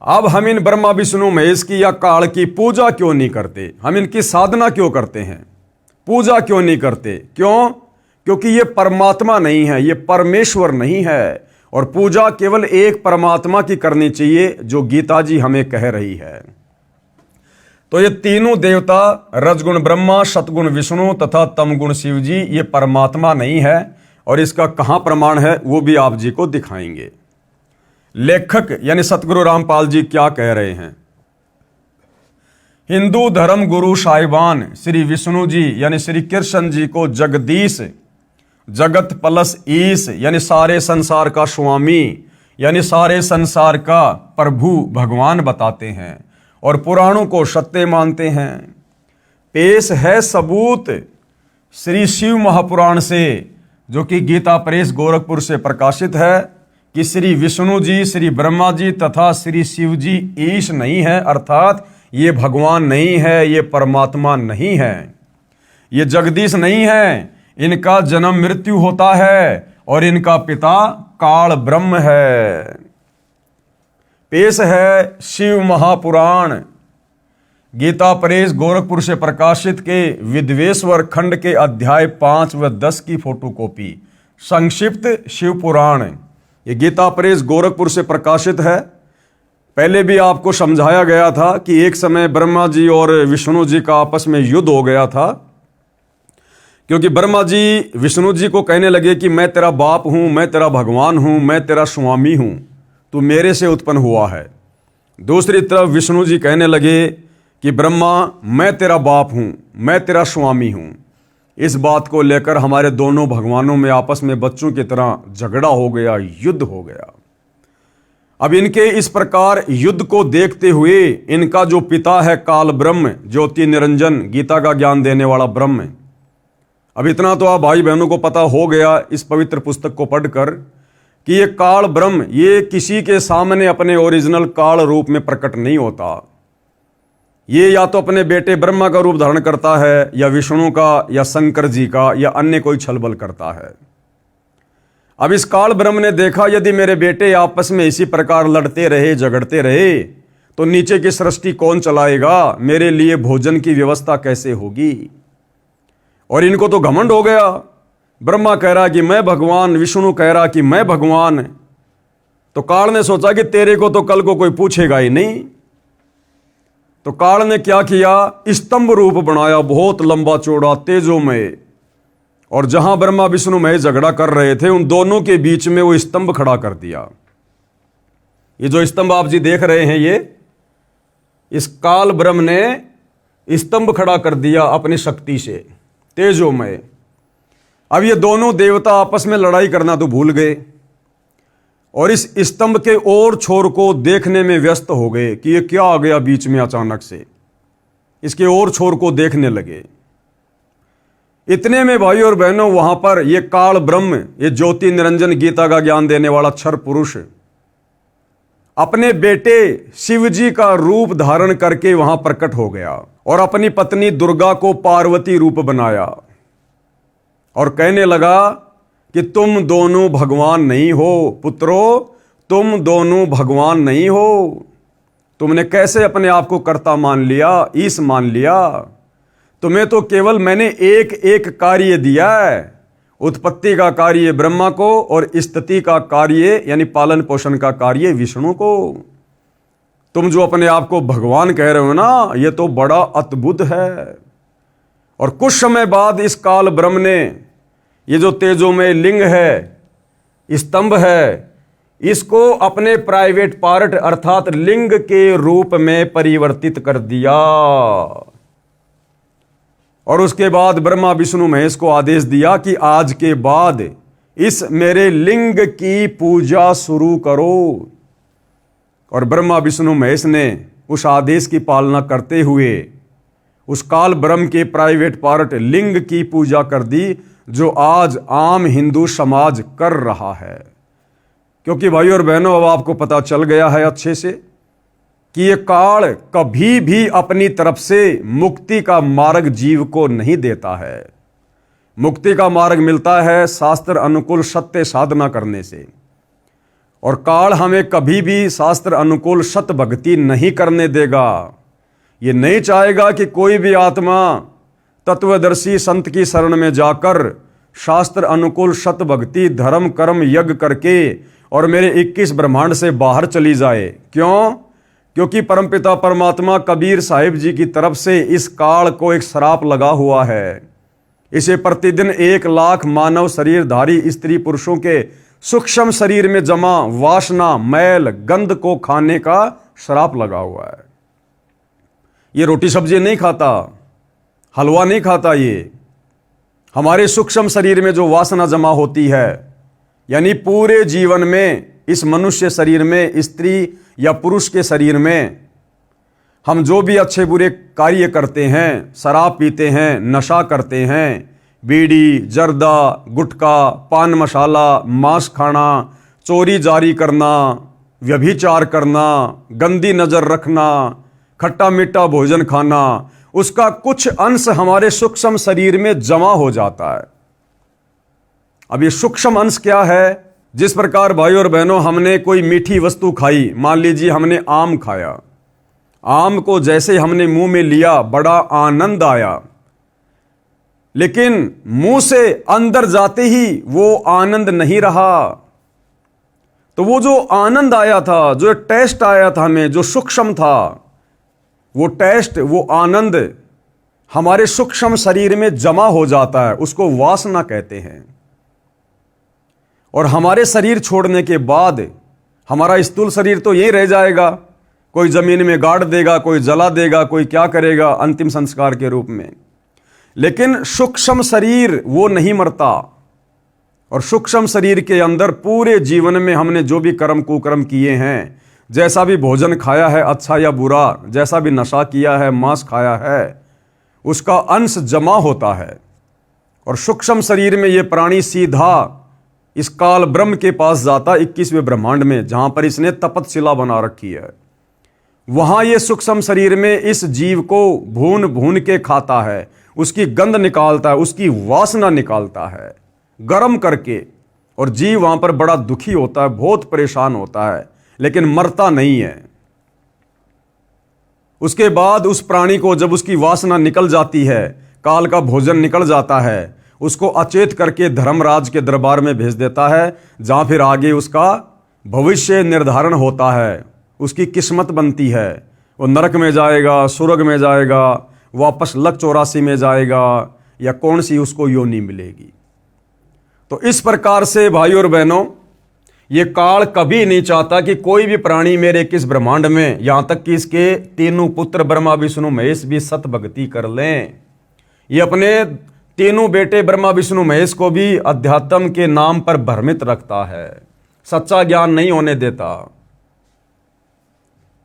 अब हम इन ब्रह्मा विष्णु महेश की या काल की पूजा क्यों नहीं करते? हम इनकी साधना क्यों करते हैं? पूजा क्यों नहीं करते? क्यों? क्योंकि ये परमात्मा नहीं है, ये परमेश्वर नहीं है। और पूजा केवल एक परमात्मा की करनी चाहिए जो गीता जी हमें कह रही है। तो ये तीनों देवता रजगुण ब्रह्मा, सतगुण विष्णु तथा तमगुण शिव जी, ये परमात्मा नहीं है। और इसका कहां प्रमाण है वो भी आप जी को दिखाएंगे। लेखक यानी सतगुरु रामपाल जी क्या कह रहे हैं? हिंदू धर्म गुरु साहिबान श्री विष्णु जी यानी श्री कृष्ण जी को जगदीश, जगत प्लस ईश यानी सारे संसार का स्वामी यानी सारे संसार का प्रभु भगवान बताते हैं और पुराणों को सत्य मानते हैं। पेश है सबूत श्री शिव महापुराण से, जो कि गीता प्रेस गोरखपुर से प्रकाशित है। कि श्री विष्णु जी, श्री ब्रह्मा जी तथा श्री शिव जी ईश नहीं है, अर्थात ये भगवान नहीं है, ये परमात्मा नहीं है, ये जगदीश नहीं है। इनका जन्म मृत्यु होता है और इनका पिता काल ब्रह्म है। पेश है शिव महापुराण, गीता प्रेस गोरखपुर से प्रकाशित के विद्वेश्वर खंड के अध्याय 5 व 10 की फोटोकॉपी। संक्षिप्त शिव पुराण, ये गीता प्रेस गोरखपुर से प्रकाशित है। पहले भी आपको समझाया गया था कि एक समय ब्रह्मा जी और विष्णु जी का आपस में युद्ध हो गया था, क्योंकि ब्रह्मा जी विष्णु जी को कहने लगे कि मैं तेरा बाप हूं, मैं तेरा भगवान हूं, मैं तेरा स्वामी हूं, तू मेरे से उत्पन्न हुआ है। दूसरी तरफ विष्णु जी कहने लगे कि ब्रह्मा मैं तेरा बाप हूं, मैं तेरा स्वामी हूं। इस बात को लेकर हमारे दोनों भगवानों में आपस में बच्चों की तरह झगड़ा हो गया, युद्ध हो गया। अब इनके इस प्रकार युद्ध को देखते हुए इनका जो पिता है काल ब्रह्म, ज्योति निरंजन, गीता का ज्ञान देने वाला ब्रह्म, अब इतना तो आप भाई बहनों को पता हो गया इस पवित्र पुस्तक को पढ़कर कि ये काल ब्रह्म ये किसी के सामने अपने ओरिजिनल काल रूप में प्रकट नहीं होता। ये या तो अपने बेटे ब्रह्मा का रूप धारण करता है, या विष्णु का, या शंकर जी का, या अन्य कोई छलबल करता है। अब इस काल ब्रह्म ने देखा यदि मेरे बेटे आपस में इसी प्रकार लड़ते रहे, झगड़ते रहे, तो नीचे की सृष्टि कौन चलाएगा, मेरे लिए भोजन की व्यवस्था कैसे होगी। और इनको तो घमंड हो गया, ब्रह्मा कह रहा कि मैं भगवान, विष्णु कह रहा कि मैं भगवान। तो काल ने सोचा कि तेरे को तो कल को कोई पूछेगा ही नहीं। तो काल ने क्या किया, स्तंभ रूप बनाया, बहुत लंबा चौड़ा तेजोमय, और जहां ब्रह्मा विष्णु महेश झगड़ा कर रहे थे उन दोनों के बीच में वो स्तंभ खड़ा कर दिया। ये जो स्तंभ आप जी देख रहे हैं, ये इस काल ब्रह्म ने स्तंभ खड़ा कर दिया अपनी शक्ति से, तेजोमय। अब ये दोनों देवता आपस में लड़ाई करना तो भूल गए और इस स्तंभ के और छोर को देखने में व्यस्त हो गए कि ये क्या आ गया बीच में अचानक से। इसके और छोर को देखने लगे। इतने में भाई और बहनों वहां पर ये काल ब्रह्म, ये ज्योति निरंजन, गीता का ज्ञान देने वाला क्षर पुरुष अपने बेटे शिव जी का रूप धारण करके वहां प्रकट हो गया और अपनी पत्नी दुर्गा को पार्वती रूप बनाया और कहने लगा कि तुम दोनों भगवान नहीं हो पुत्रों, तुम दोनों भगवान नहीं हो। तुमने कैसे अपने आप को कर्ता मान लिया, ईश मान लिया। तुम्हें तो केवल मैंने एक एक कार्य दिया है, उत्पत्ति का कार्य ब्रह्मा को और स्थिति का कार्य यानी पालन पोषण का कार्य विष्णु को। तुम जो अपने आप को भगवान कह रहे हो ना, ये तो बड़ा अद्भुत है। और कुछ समय बाद इस काल ब्रह्म ने ये जो तेजोमय लिंग है, स्तंभ है, इसको अपने प्राइवेट पार्ट अर्थात लिंग के रूप में परिवर्तित कर दिया। और उसके बाद ब्रह्मा विष्णु महेश को आदेश दिया कि आज के बाद इस मेरे लिंग की पूजा शुरू करो। और ब्रह्मा विष्णु महेश ने उस आदेश की पालना करते हुए उस काल ब्रह्म के प्राइवेट पार्ट लिंग की पूजा कर दी, जो आज आम हिंदू समाज कर रहा है। क्योंकि भाई और बहनों, अब आपको पता चल गया है अच्छे से कि ये काल कभी भी अपनी तरफ से मुक्ति का मार्ग जीव को नहीं देता है। मुक्ति का मार्ग मिलता है शास्त्र अनुकूल सत्य साधना करने से, और काल हमें कभी भी शास्त्र अनुकूल सत भक्ति नहीं करने देगा। ये नहीं चाहेगा कि कोई भी आत्मा तत्वदर्शी संत की शरण में जाकर शास्त्र अनुकूल सत भक्ति धर्म कर्म यज्ञ करके और मेरे 21 ब्रह्मांड से बाहर चली जाए। क्यों? क्योंकि परमपिता परमात्मा कबीर साहिब जी की तरफ से इस काल को एक श्राप लगा हुआ है। इसे प्रतिदिन 1 लाख मानव शरीरधारी स्त्री पुरुषों के सूक्ष्म शरीर में जमा वासना मैल गंध को खाने का श्राप लगा हुआ है। ये रोटी सब्जी नहीं खाता, हलवा नहीं खाता। ये हमारे सूक्ष्म शरीर में जो वासना जमा होती है, यानी पूरे जीवन में इस मनुष्य शरीर में, स्त्री या पुरुष के शरीर में हम जो भी अच्छे बुरे कार्य करते हैं, शराब पीते हैं, नशा करते हैं, बीड़ी जर्दा गुटखा पान मसाला मांस खाना चोरी जारी करना, व्यभिचार करना, गंदी नजर रखना, खट्टा मीठा भोजन खाना, उसका कुछ अंश हमारे सूक्ष्म शरीर में जमा हो जाता है। अब ये सूक्ष्म अंश क्या है? जिस प्रकार भाई और बहनों हमने कोई मीठी वस्तु खाई, मान लीजिए हमने आम खाया, आम को जैसे हमने मुंह में लिया बड़ा आनंद आया, लेकिन मुंह से अंदर जाते ही वो आनंद नहीं रहा। तो वो जो आनंद आया था, जो टेस्ट आया था हमें, जो सूक्ष्म था, वो टेस्ट, वो आनंद हमारे सूक्ष्म शरीर में जमा हो जाता है, उसको वासना कहते हैं। और हमारे शरीर छोड़ने के बाद हमारा स्थूल शरीर तो यही रह जाएगा, कोई जमीन में गाड़ देगा, कोई जला देगा, कोई क्या करेगा अंतिम संस्कार के रूप में। लेकिन सूक्ष्म शरीर वो नहीं मरता, और सूक्ष्म शरीर के अंदर पूरे जीवन में हमने जो भी कर्म कुकर्म किए हैं, जैसा भी भोजन खाया है अच्छा या बुरा, जैसा भी नशा किया है, मांस खाया है, उसका अंश जमा होता है। और सूक्ष्म शरीर में ये प्राणी सीधा इस काल ब्रह्म के पास जाता, 21वें ब्रह्मांड में, जहां पर इसने तपतशिला बना रखी है। वहां ये सूक्ष्म शरीर में इस जीव को भून भून के खाता है, उसकी गंध निकालता है, उसकी वासना निकालता है गर्म करके। और जीव वहां पर बड़ा दुखी होता है, बहुत परेशान होता है, लेकिन मरता नहीं है। उसके बाद उस प्राणी को जब उसकी वासना निकल जाती है, काल का भोजन निकल जाता है, उसको अचेत करके धर्मराज के दरबार में भेज देता है, जहां फिर आगे उसका भविष्य निर्धारण होता है, उसकी किस्मत बनती है। वो नरक में जाएगा, स्वर्ग में जाएगा, वापस लक 84 में जाएगा, या कौन सी उसको योनि मिलेगी। तो इस प्रकार से भाई और बहनों, ये काल कभी नहीं चाहता कि कोई भी प्राणी मेरे किस ब्रह्मांड में, यहां तक कि इसके तीनों पुत्र ब्रह्मा विष्णु महेश भी सत भक्ति कर लें। ये अपने तीनों बेटे ब्रह्मा विष्णु महेश को भी अध्यात्म के नाम पर भ्रमित रखता है, सच्चा ज्ञान नहीं होने देता।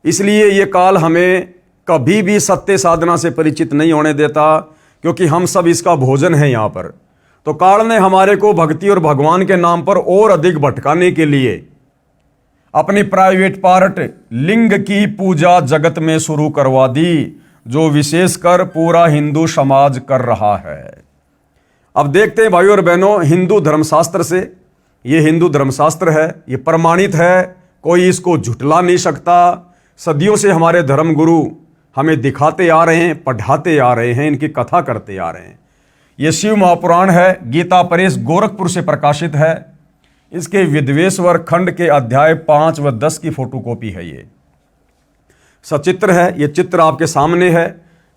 इसलिए ये काल हमें कभी भी सत्य साधना से परिचित नहीं होने देता, क्योंकि हम सब इसका भोजन है यहां पर। तो काल ने हमारे को भक्ति और भगवान के नाम पर और अधिक भटकाने के लिए अपनी प्राइवेट पार्ट लिंग की पूजा जगत में शुरू करवा दी, जो विशेषकर पूरा हिंदू समाज कर रहा है। अब देखते हैं भाई और बहनों, हिंदू धर्मशास्त्र से, ये हिंदू धर्मशास्त्र है, ये प्रमाणित है, कोई इसको झुटला नहीं सकता। सदियों से हमारे धर्म गुरु हमें दिखाते आ रहे हैं, पढ़ाते आ रहे हैं, इनकी कथा करते आ रहे हैं। ये शिव महापुराण है, गीता प्रेस गोरखपुर से प्रकाशित है। इसके विद्वेश्वर खंड के अध्याय 5 व 10 की फोटोकॉपी है। ये सचित्र है, ये चित्र आपके सामने है।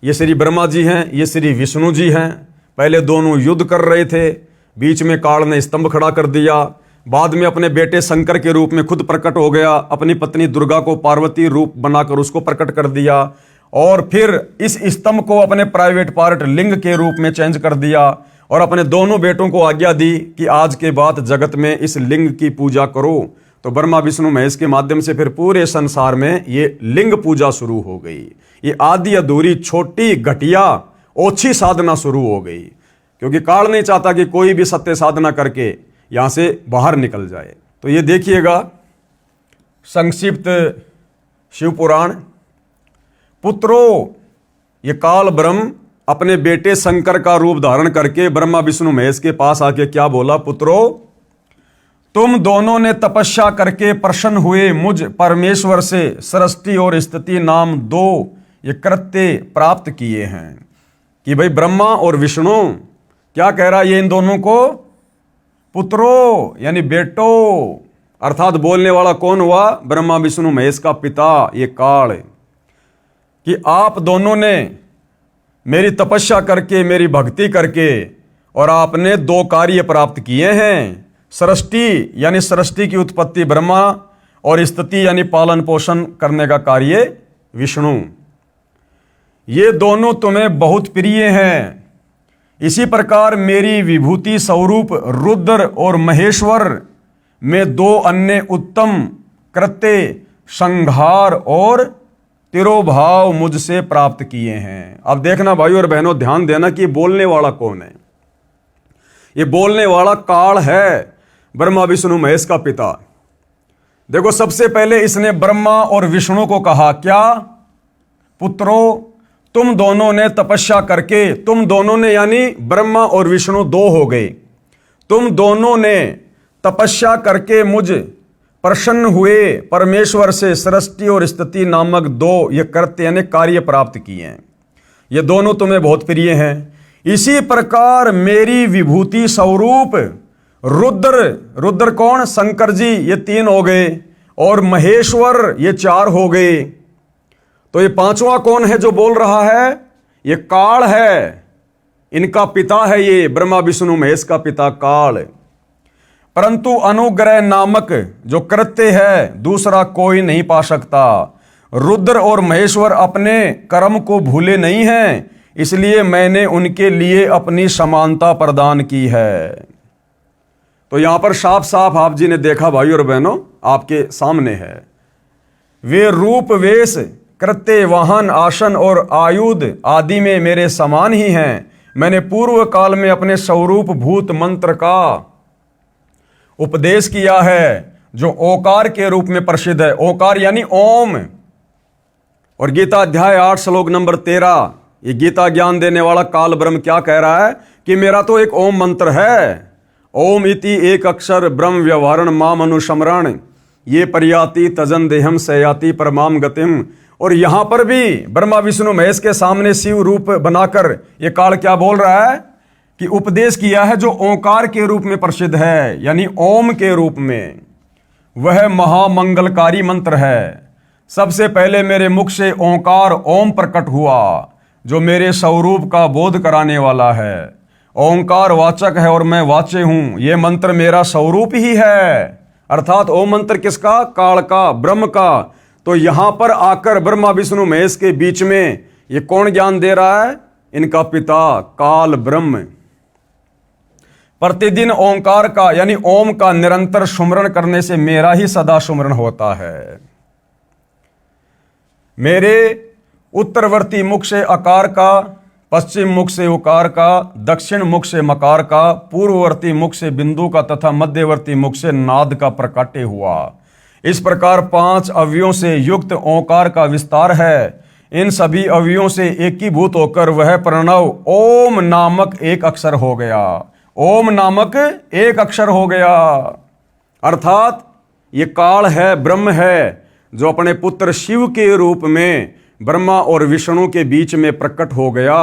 ये श्री ब्रह्मा जी हैं, ये श्री विष्णु जी हैं। पहले दोनों युद्ध कर रहे थे, बीच में काल ने स्तंभ खड़ा कर दिया। बाद में अपने बेटे शंकर के रूप में खुद प्रकट हो गया, अपनी पत्नी दुर्गा को पार्वती रूप बनाकर उसको प्रकट कर दिया, और फिर इस स्तंभ को अपने प्राइवेट पार्ट लिंग के रूप में चेंज कर दिया, और अपने दोनों बेटों को आज्ञा दी कि आज के बाद जगत में इस लिंग की पूजा करो। तो ब्रह्मा विष्णु महेश के माध्यम से फिर पूरे संसार में ये लिंग पूजा शुरू हो गई। ये आधी अधूरी छोटी घटिया ओछी साधना शुरू हो गई, क्योंकि काल नहीं चाहता कि कोई भी सत्य साधना करके यहां से बाहर निकल जाए। तो ये देखिएगा संक्षिप्त शिव पुराण। पुत्रों, ये काल ब्रह्म अपने बेटे शंकर का रूप धारण करके ब्रह्मा विष्णु महेश के पास आके क्या बोला? पुत्रों, तुम दोनों ने तपस्या करके प्रसन्न हुए मुझ परमेश्वर से सृष्टि और स्थिति नाम 2 ये कृत्य प्राप्त किए हैं। कि भाई ब्रह्मा और विष्णु क्या कह रहा है ये इन दोनों को? पुत्रों यानी बेटो, अर्थात बोलने वाला कौन हुआ? ब्रह्मा विष्णु महेश का पिता ये काल, कि आप दोनों ने मेरी तपस्या करके, मेरी भक्ति करके, और आपने 2 कार्य प्राप्त किए हैं। सृष्टि यानी सृष्टि की उत्पत्ति ब्रह्मा, और स्थिति यानी पालन पोषण करने का कार्य विष्णु। ये दोनों तुम्हें बहुत प्रिय हैं। इसी प्रकार मेरी विभूति स्वरूप रुद्र और महेश्वर में 2 अन्य उत्तम कृत्य संहार और तिरोभाव मुझसे प्राप्त किए हैं। अब देखना भाई और बहनों, ध्यान देना कि बोलने वाला कौन है। ये बोलने वाला काल है, ब्रह्मा विष्णु महेश का पिता। देखो, सबसे पहले इसने ब्रह्मा और विष्णु को कहा क्या? पुत्रों, तुम दोनों ने तपस्या करके, तुम दोनों ने यानी ब्रह्मा और विष्णु दो हो गए, तुम दोनों ने तपस्या करके मुझ प्रसन्न हुए परमेश्वर से सृष्टि और स्थिति नामक दो ये कृत्य यानी कार्य प्राप्त किए हैं। ये दोनों तुम्हें बहुत प्रिय हैं। इसी प्रकार मेरी विभूति स्वरूप रुद्र, रुद्र कौन? शंकर जी, ये 3 हो गए, और महेश्वर ये 4 हो गए। तो ये 5वां कौन है जो बोल रहा है? ये काल है, इनका पिता है, ये ब्रह्मा विष्णु महेश का पिता काल। परंतु अनुग्रह नामक जो कृत्य है दूसरा कोई नहीं पा सकता। रुद्र और महेश्वर अपने कर्म को भूले नहीं हैं, इसलिए मैंने उनके लिए अपनी समानता प्रदान की है। तो यहां पर साफ साफ आप जी ने देखा भाई और बहनों, आपके सामने है, वे रूप वेश कृत्य वाहन आसन और आयुध आदि में मेरे समान ही हैं। मैंने पूर्व काल में अपने स्वरूप भूत मंत्र का उपदेश किया है जो ओकार के रूप में प्रसिद्ध है। ओकार यानी ओम। और गीता अध्याय 8 श्लोक नंबर 13, ये गीता ज्ञान देने वाला काल ब्रह्म क्या कह रहा है कि मेरा तो एक ओम मंत्र है। ओम इति एक अक्षर ब्रह्म व्यवहारण माम अनुस्मरण ये पर्याति तजन देहम सयाति परमाम गतिम। और यहां पर भी ब्रह्मा विष्णु महेश के सामने शिव रूप बनाकर ये काल क्या बोल रहा है कि उपदेश किया है जो ओंकार के रूप में प्रसिद्ध है, यानी ओम के रूप में। वह महामंगलकारी मंत्र है। सबसे पहले मेरे मुख से ओंकार ओम प्रकट हुआ जो मेरे स्वरूप का बोध कराने वाला है। ओंकार वाचक है और मैं वाच्य हूं। यह मंत्र मेरा स्वरूप ही है। अर्थात ओम मंत्र किसका? काल का, ब्रह्म का। तो यहां पर आकर ब्रह्मा विष्णु महेश के बीच में ये कौन ज्ञान दे रहा है? इनका पिता काल ब्रह्म। प्रतिदिन ओंकार का यानी ओम का निरंतर सुमरण करने से मेरा ही सदा सुमरण होता है। मेरे उत्तरवर्ती मुख से अकार का, पश्चिम मुख से उकार का, दक्षिण मुख से मकार का, पूर्ववर्ती मुख से बिंदु का तथा मध्यवर्ती मुख से नाद का प्रकाट्य हुआ। इस प्रकार 5 अवयवों से युक्त ओंकार का विस्तार है। इन सभी अवयवों से एकीभूत होकर वह प्रणव ओम नामक एक अक्षर हो गया। ओम नामक एक अक्षर हो गया। अर्थात ये काल है, ब्रह्म है, जो अपने पुत्र शिव के रूप में ब्रह्मा और विष्णु के बीच में प्रकट हो गया।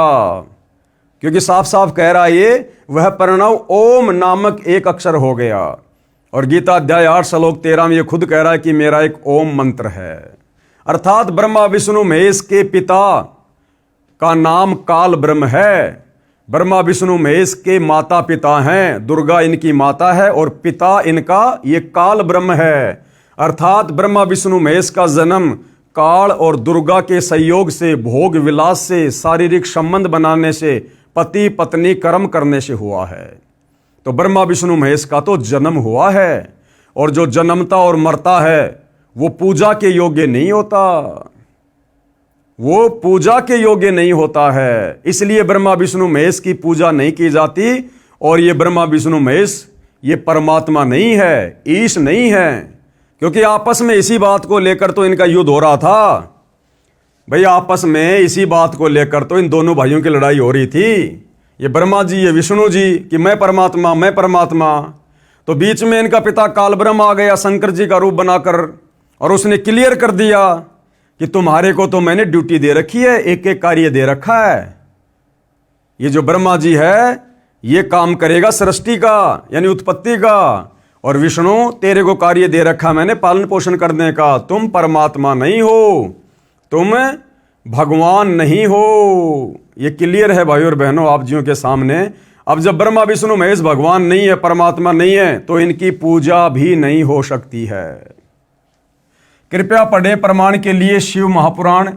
क्योंकि साफ साफ कह रहा है ये वह प्रणव ओम नामक एक अक्षर हो गया। और गीता अध्याय 8 श्लोक 13 में ये खुद कह रहा है कि मेरा एक ओम मंत्र है। अर्थात ब्रह्मा विष्णु महेश के पिता का नाम काल ब्रह्म है। ब्रह्मा विष्णु महेश के माता पिता हैं, दुर्गा इनकी माता है और पिता इनका ये काल ब्रह्म है। अर्थात ब्रह्मा विष्णु महेश का जन्म काल और दुर्गा के संयोग से, भोग विलास से, शारीरिक संबंध बनाने से, पति पत्नी कर्म करने से हुआ है। तो ब्रह्मा विष्णु महेश का तो जन्म हुआ है, और जो जन्मता और मरता है वो पूजा के योग्य नहीं होता, वो पूजा के योग्य नहीं होता है। इसलिए ब्रह्मा विष्णु महेश की पूजा नहीं की जाती। और ये ब्रह्मा विष्णु महेश ये परमात्मा नहीं है, ईश नहीं है। क्योंकि आपस में इसी बात को लेकर तो इनका युद्ध हो रहा था भाई। आपस में इसी बात को लेकर तो इन दोनों भाइयों की लड़ाई हो रही थी, ये ब्रह्मा जी ये विष्णु जी, कि मैं परमात्मा मैं परमात्मा। तो बीच में इनका पिता काल ब्रह्म आ गया शंकर जी का रूप बनाकर, और उसने क्लियर कर दिया कि तुम्हारे को तो मैंने ड्यूटी दे रखी है, एक एक कार्य दे रखा है। ये जो ब्रह्मा जी है ये काम करेगा सृष्टि का यानी उत्पत्ति का, और विष्णु तेरे को कार्य दे रखा मैंने पालन पोषण करने का। तुम परमात्मा नहीं हो, तुम भगवान नहीं हो। ये क्लियर है भाई और बहनों आप जियों के सामने। अब जब ब्रह्मा विष्णु महेश भगवान नहीं है, परमात्मा नहीं है, तो इनकी पूजा भी नहीं हो सकती है। कृपया पढ़ें प्रमाण के लिए शिव महापुराण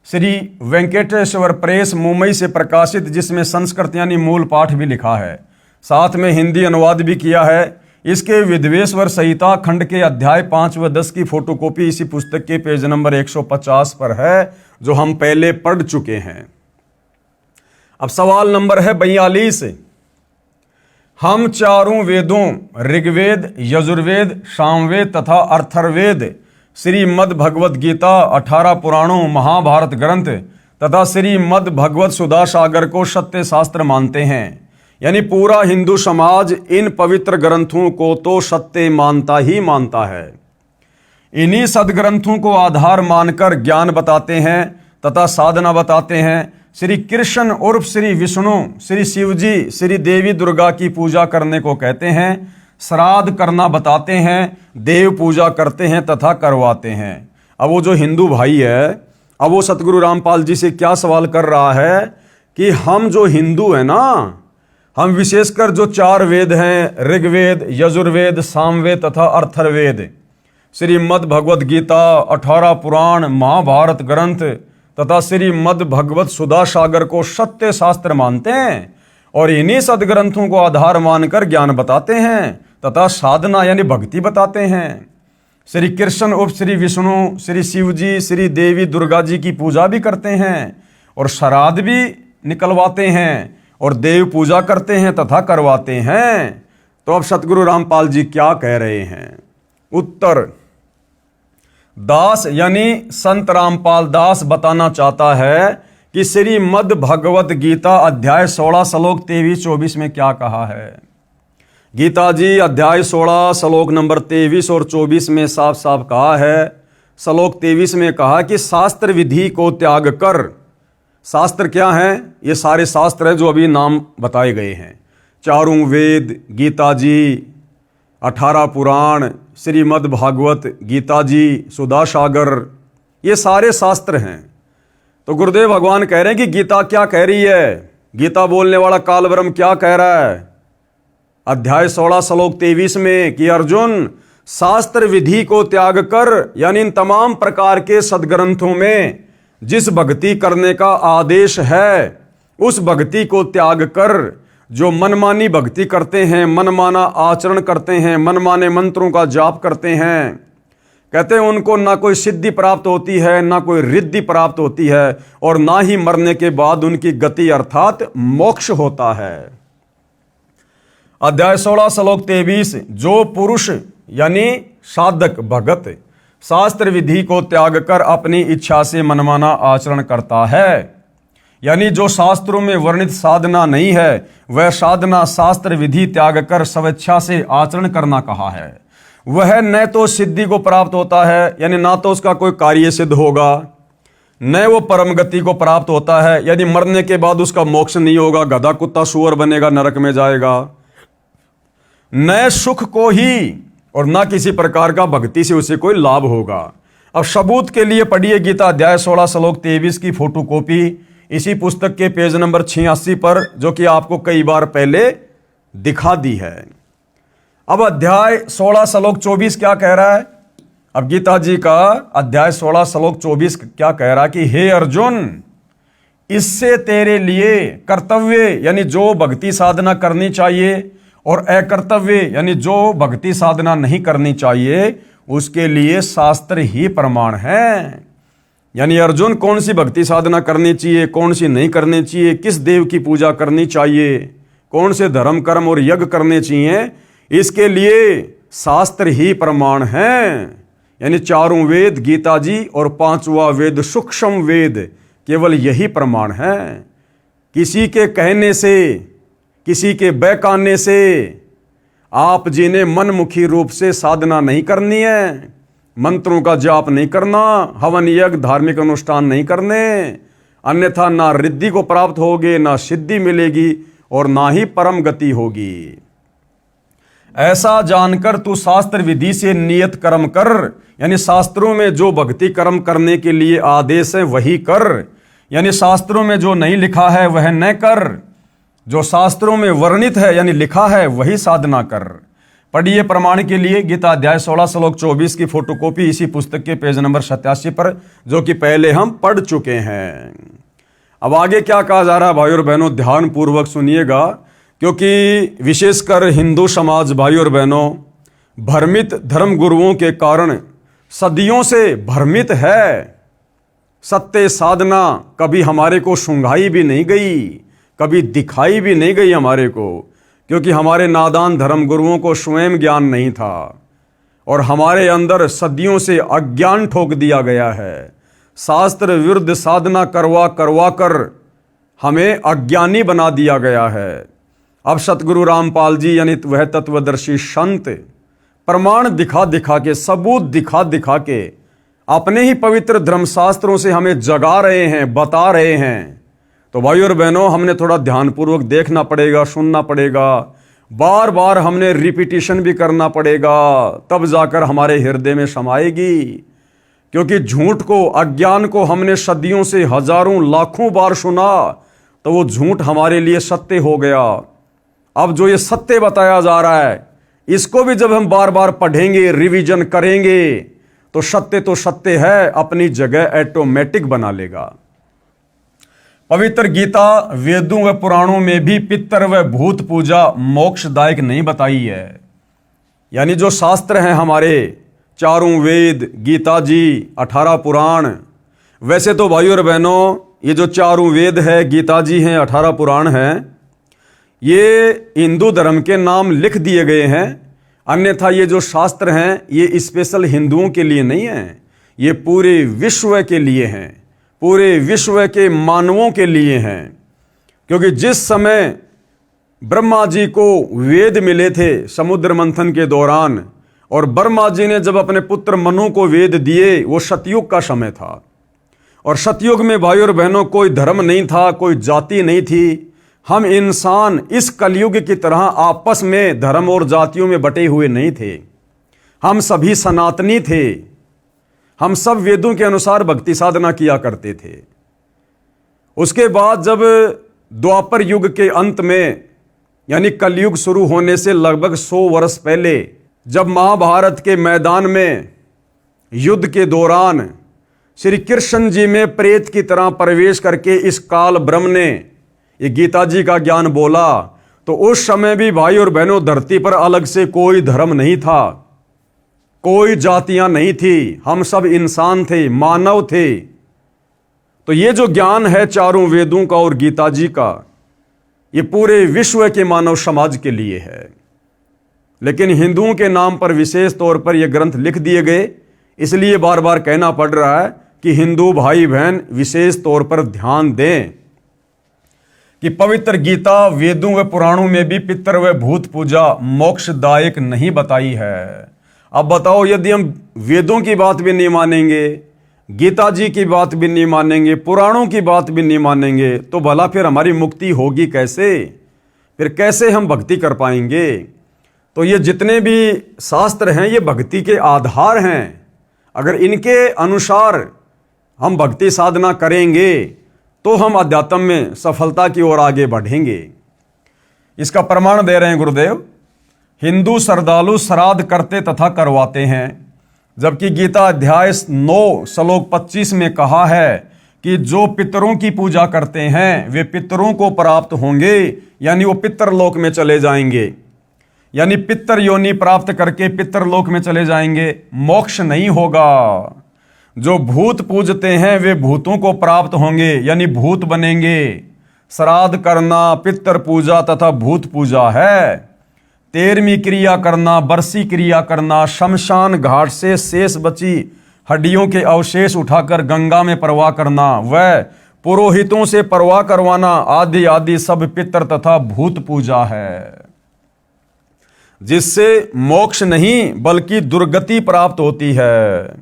श्री वेंकटेश्वर प्रेस मुंबई से प्रकाशित, जिसमें संस्कृत यानी मूल पाठ भी लिखा है, साथ में हिंदी अनुवाद भी किया है। इसके विद्वेश्वर संहिता खंड के अध्याय 5 व 10 की फोटोकॉपी इसी पुस्तक के पेज नंबर 150 पर है, जो हम पहले पढ़ चुके हैं। अब सवाल नंबर है 42। हम चारों वेदों ऋग्वेद, यजुर्वेद, सामवेद तथा अथर्ववेद, श्रीमद् भगवत गीता, 18 पुराणों, महाभारत ग्रंथ तथा श्रीमद् भगवत सुधा सागर को सत्य शास्त्र मानते हैं। यानी पूरा हिंदू समाज इन पवित्र ग्रंथों को तो सत्य मानता ही मानता है। इन्हीं सदग्रंथों को आधार मानकर ज्ञान बताते हैं तथा साधना बताते हैं। श्री कृष्ण उर्फ श्री विष्णु, श्री शिवजी, श्री देवी दुर्गा की पूजा करने को कहते हैं, श्राद्ध करना बताते हैं, देव पूजा करते हैं तथा करवाते हैं। अब वो जो हिंदू भाई है, अब वो सतगुरु रामपाल जी से क्या सवाल कर रहा है कि हम जो हिंदू हैं ना, हम विशेषकर जो 4 वेद हैं, ऋग्वेद, यजुर्वेद, सामवेद तथा अथर्ववेद, श्रीमद् भगवत गीता, 18 पुराण, महाभारत ग्रंथ तथा श्रीमद् भगवत सुधा सागर को सत्य शास्त्र मानते हैं और इन्हीं सदग्रंथों को आधार मानकर ज्ञान बताते हैं तथा साधना यानी भक्ति बताते हैं। श्री कृष्ण उर्फ श्री विष्णु, श्री शिवजी, श्री देवी दुर्गा जी की पूजा भी करते हैं और श्राद्ध भी निकलवाते हैं और देव पूजा करते हैं तथा करवाते हैं। तो अब सतगुरु रामपाल जी क्या कह रहे हैं? उत्तर, दास यानी संत रामपाल दास बताना चाहता है कि श्रीमद् भगवत गीता अध्याय 16 श्लोक 23-24 में क्या कहा है। गीता जी अध्याय 16 श्लोक नंबर 23 और 24 में साफ साफ कहा है। श्लोक 23 में कहा कि शास्त्र विधि को त्याग कर, शास्त्र क्या है? ये सारे शास्त्र हैं जो अभी नाम बताए गए हैं, चारों वेद, गीता जी, 18 पुराण, श्रीमद् भागवत गीता जी, सुधा सागर, ये सारे शास्त्र हैं। तो गुरुदेव भगवान कह रहे हैं कि गीता क्या कह रही है, गीता बोलने वाला काल ब्रह्म क्या कह रहा है अध्याय 16 श्लोक 23 में कि अर्जुन, शास्त्र विधि को त्याग कर, यानी इन तमाम प्रकार के सदग्रंथों में जिस भक्ति करने का आदेश है उस भक्ति को त्याग कर, जो मनमानी भक्ति करते हैं, मनमाना आचरण करते हैं, मनमाने मंत्रों का जाप करते हैं, कहते हैं उनको ना कोई सिद्धि प्राप्त होती है, ना कोई रिद्धि प्राप्त होती है और ना ही मरने के बाद उनकी गति अर्थात मोक्ष होता है। अध्याय 16 श्लोक 23, जो पुरुष यानी साधक भगत शास्त्र विधि को त्याग कर अपनी इच्छा से मनमाना आचरण करता है, यानी जो शास्त्रों में वर्णित साधना नहीं है वह साधना शास्त्र विधि त्याग कर स्वेच्छा से आचरण करना कहा है, वह न तो सिद्धि को प्राप्त होता है, यानी ना तो उसका कोई कार्य सिद्ध होगा, न वो परम गति को प्राप्त होता है, यानी मरने के बाद उसका मोक्ष नहीं होगा, गधा कुत्ता सुअर बनेगा, नरक में जाएगा, न सुख को ही और ना किसी प्रकार का भक्ति से उसे कोई लाभ होगा। अब सबूत के लिए पढ़िए गीता अध्याय 16 श्लोक 23 की फोटोकॉपी इसी पुस्तक के पेज नंबर 86 पर, जो कि आपको कई बार पहले दिखा दी है। अब अध्याय 16 श्लोक 24 क्या कह रहा है? अब गीता जी का अध्याय 16 श्लोक 24 क्या कह रहा है कि हे अर्जुन, इससे तेरे लिए कर्तव्य यानी जो भक्ति साधना करनी चाहिए और अकर्तव्य यानी जो भक्ति साधना नहीं करनी चाहिए उसके लिए शास्त्र ही प्रमाण है। यानी अर्जुन, कौन सी भक्ति साधना करनी चाहिए, कौन सी नहीं करनी चाहिए, किस देव की पूजा करनी चाहिए, कौन से धर्म कर्म और यज्ञ करने चाहिए, इसके लिए शास्त्र ही प्रमाण है। यानी चारों वेद, गीता जी और 5वां वेद सूक्ष्म वेद, केवल यही प्रमाण है। किसी के कहने से, किसी के बहकाने से आप जी ने मनमुखी रूप से साधना नहीं करनी है, मंत्रों का जाप नहीं करना, हवन यज्ञ धार्मिक अनुष्ठान नहीं करने, अन्यथा ना रिद्धि को प्राप्त होगे, ना सिद्धि मिलेगी और ना ही परम गति होगी। ऐसा जानकर तू शास्त्र विधि से नियत कर्म कर, यानी शास्त्रों में जो भक्ति कर्म करने के लिए आदेश है वही कर, यानी शास्त्रों में जो नहीं लिखा है वह न कर, जो शास्त्रों में वर्णित है यानी लिखा है वही साधना कर। पढ़िए प्रमाण के लिए गीता अध्याय 16 श्लोक 24 की फोटोकॉपी इसी पुस्तक के पेज नंबर 87 पर, जो कि पहले हम पढ़ चुके हैं। अब आगे क्या कहा जा रहा है भाई और बहनों, ध्यान पूर्वक सुनिएगा, क्योंकि विशेषकर हिंदू समाज भाई और बहनों भ्रमित धर्म गुरुओं के कारण सदियों से भ्रमित है। सत्य साधना कभी हमारे को सुंघाई भी नहीं गई, कभी दिखाई भी नहीं गई हमारे को, क्योंकि हमारे नादान धर्मगुरुओं को स्वयं ज्ञान नहीं था और हमारे अंदर सदियों से अज्ञान ठोक दिया गया है। शास्त्र विरुद्ध साधना करवा करवा कर हमें अज्ञानी बना दिया गया है। अब सतगुरु रामपाल जी यानी वह तत्वदर्शी संत प्रमाण दिखा दिखा के, सबूत दिखा दिखा के अपने ही पवित्र धर्मशास्त्रों से हमें जगा रहे हैं, बता रहे हैं। तो भाइयों और बहनों, हमने थोड़ा ध्यानपूर्वक देखना पड़ेगा, सुनना पड़ेगा, बार बार हमने रिपीटिशन भी करना पड़ेगा, तब जाकर हमारे हृदय में समाएगी। क्योंकि झूठ को, अज्ञान को हमने सदियों से हजारों लाखों बार सुना तो वो झूठ हमारे लिए सत्य हो गया। अब जो ये सत्य बताया जा रहा है, इसको भी जब हम बार बार पढ़ेंगे, रिवीजन करेंगे, तो सत्य है, अपनी जगह ऑटोमेटिक बना लेगा। पवित्र गीता वेदों व पुराणों में भी पितर व भूत पूजा मोक्षदायक नहीं बताई है। यानी जो शास्त्र हैं हमारे, चारों वेद, गीता जी, 18 पुराण, वैसे तो भाइयों और बहनों ये जो चारों वेद है, गीता जी हैं, 18 पुराण हैं, ये हिंदू धर्म के नाम लिख दिए गए हैं। अन्यथा ये जो शास्त्र हैं ये स्पेशल हिंदुओं के लिए नहीं हैं, ये पूरे विश्व के लिए हैं, पूरे विश्व के मानवों के लिए हैं। क्योंकि जिस समय ब्रह्मा जी को वेद मिले थे समुद्र मंथन के दौरान, और ब्रह्मा जी ने जब अपने पुत्र मनु को वेद दिए, वो सतयुग का समय था। और सतयुग में भाइयों और बहनों कोई धर्म नहीं था, कोई जाति नहीं थी। हम इंसान इस कलयुग की तरह आपस में धर्म और जातियों में बटे हुए नहीं थे। हम सभी सनातनी थे। हम सब वेदों के अनुसार भक्ति साधना किया करते थे। उसके बाद जब द्वापर युग के अंत में, यानी कलयुग शुरू होने से लगभग 100 वर्ष पहले, जब महाभारत के मैदान में युद्ध के दौरान श्री कृष्ण जी में प्रेत की तरह प्रवेश करके इस काल ब्रह्म ने ये गीता जी का ज्ञान बोला, तो उस समय भी भाई और बहनों धरती पर अलग से कोई धर्म नहीं था, कोई जातियां नहीं थी, हम सब इंसान थे, मानव थे। तो ये जो ज्ञान है चारों वेदों का और गीता जी का, ये पूरे विश्व के मानव समाज के लिए है। लेकिन हिंदुओं के नाम पर विशेष तौर पर ये ग्रंथ लिख दिए गए, इसलिए बार बार कहना पड़ रहा है कि हिंदू भाई बहन विशेष तौर पर ध्यान दें कि पवित्र गीता वेदों व पुराणों में भी पितर व भूत पूजा मोक्षदायक नहीं बताई है। अब बताओ, यदि हम वेदों की बात भी नहीं मानेंगे, गीता जी की बात भी नहीं मानेंगे, पुराणों की बात भी नहीं मानेंगे, तो भला फिर हमारी मुक्ति होगी कैसे? फिर कैसे हम भक्ति कर पाएंगे? तो ये जितने भी शास्त्र हैं ये भक्ति के आधार हैं। अगर इनके अनुसार हम भक्ति साधना करेंगे तो हम अध्यात्म में सफलता की ओर आगे बढ़ेंगे। इसका प्रमाण दे रहे हैं गुरुदेव। हिंदू श्रद्धालु श्राद्ध करते तथा करवाते हैं, जबकि गीता अध्याय 9 श्लोक 25 में कहा है कि जो पितरों की पूजा करते हैं वे पितरों को प्राप्त होंगे, यानी वो पितरलोक में चले जाएंगे, यानी पितर योनि प्राप्त करके पितरलोक में चले जाएंगे, मोक्ष नहीं होगा। जो भूत पूजते हैं वे भूतों को प्राप्त होंगे, यानी भूत बनेंगे। श्राद्ध करना पितर पूजा तथा भूत पूजा है। 13वीं क्रिया करना, बरसी क्रिया करना, शमशान घाट से शेष बची हड्डियों के अवशेष उठाकर गंगा में प्रवाह करना, वह पुरोहितों से प्रवाह करवाना आदि आदि सब पितर तथा भूत पूजा है, जिससे मोक्ष नहीं बल्कि दुर्गति प्राप्त होती है।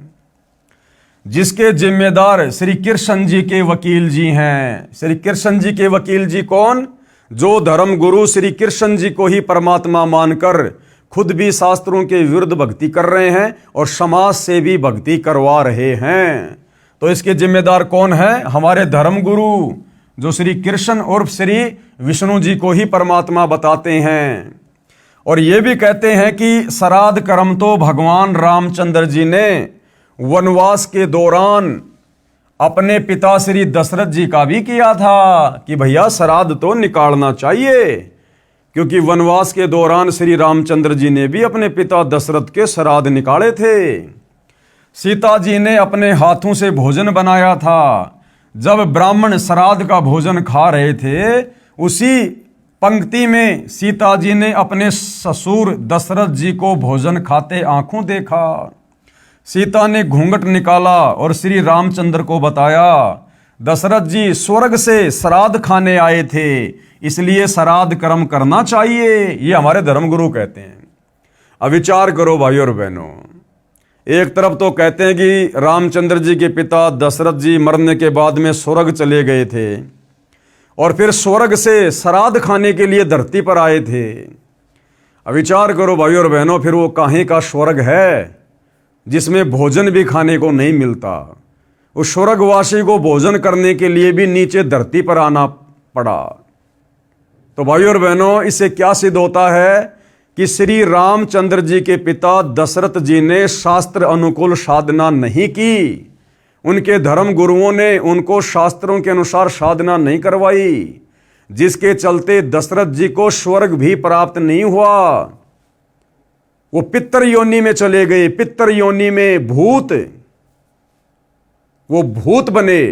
जिसके जिम्मेदार श्री कृष्ण जी के वकील जी हैं। श्री कृष्ण जी के वकील जी कौन? जो धर्म गुरु श्री कृष्ण जी को ही परमात्मा मानकर खुद भी शास्त्रों के विरुद्ध भक्ति कर रहे हैं और समाज से भी भक्ति करवा रहे हैं। तो इसके जिम्मेदार कौन है? हमारे धर्म गुरु, जो श्री कृष्ण और श्री विष्णु जी को ही परमात्मा बताते हैं। और ये भी कहते हैं कि श्राद्ध कर्म तो भगवान रामचंद्र जी ने वनवास के दौरान अपने पिता श्री दशरथ जी का भी किया था कि भैया श्राद्ध तो निकालना चाहिए, क्योंकि वनवास के दौरान श्री रामचंद्र जी ने भी अपने पिता दशरथ के श्राद्ध निकाले थे। सीता जी ने अपने हाथों से भोजन बनाया था। जब ब्राह्मण श्राद्ध का भोजन खा रहे थे, उसी पंक्ति में सीता जी ने अपने ससुर दशरथ जी को भोजन खाते आंखों देखा। सीता ने घूंघट निकाला और श्री रामचंद्र को बताया, दशरथ जी स्वर्ग से श्राद्ध खाने आए थे, इसलिए श्राद्ध कर्म करना चाहिए। ये हमारे धर्मगुरु कहते हैं। अब विचार करो भाइयों और बहनों, एक तरफ तो कहते हैं कि रामचंद्र जी के पिता दशरथ जी मरने के बाद में स्वर्ग चले गए थे और फिर स्वर्ग से श्राद्ध खाने के लिए धरती पर आए थे। अब विचार करो भाइयों और बहनों, फिर वो काहे का स्वर्ग है जिसमें भोजन भी खाने को नहीं मिलता? उस स्वर्गवासी को भोजन करने के लिए भी नीचे धरती पर आना पड़ा। तो भाइयों और बहनों, इससे क्या सिद्ध होता है कि श्री रामचंद्र जी के पिता दशरथ जी ने शास्त्र अनुकूल साधना नहीं की। उनके धर्म गुरुओं ने उनको शास्त्रों के अनुसार साधना नहीं करवाई, जिसके चलते दशरथ जी को स्वर्ग भी प्राप्त नहीं हुआ। वो पितर योनि में चले गए। पितर योनि में वो भूत बने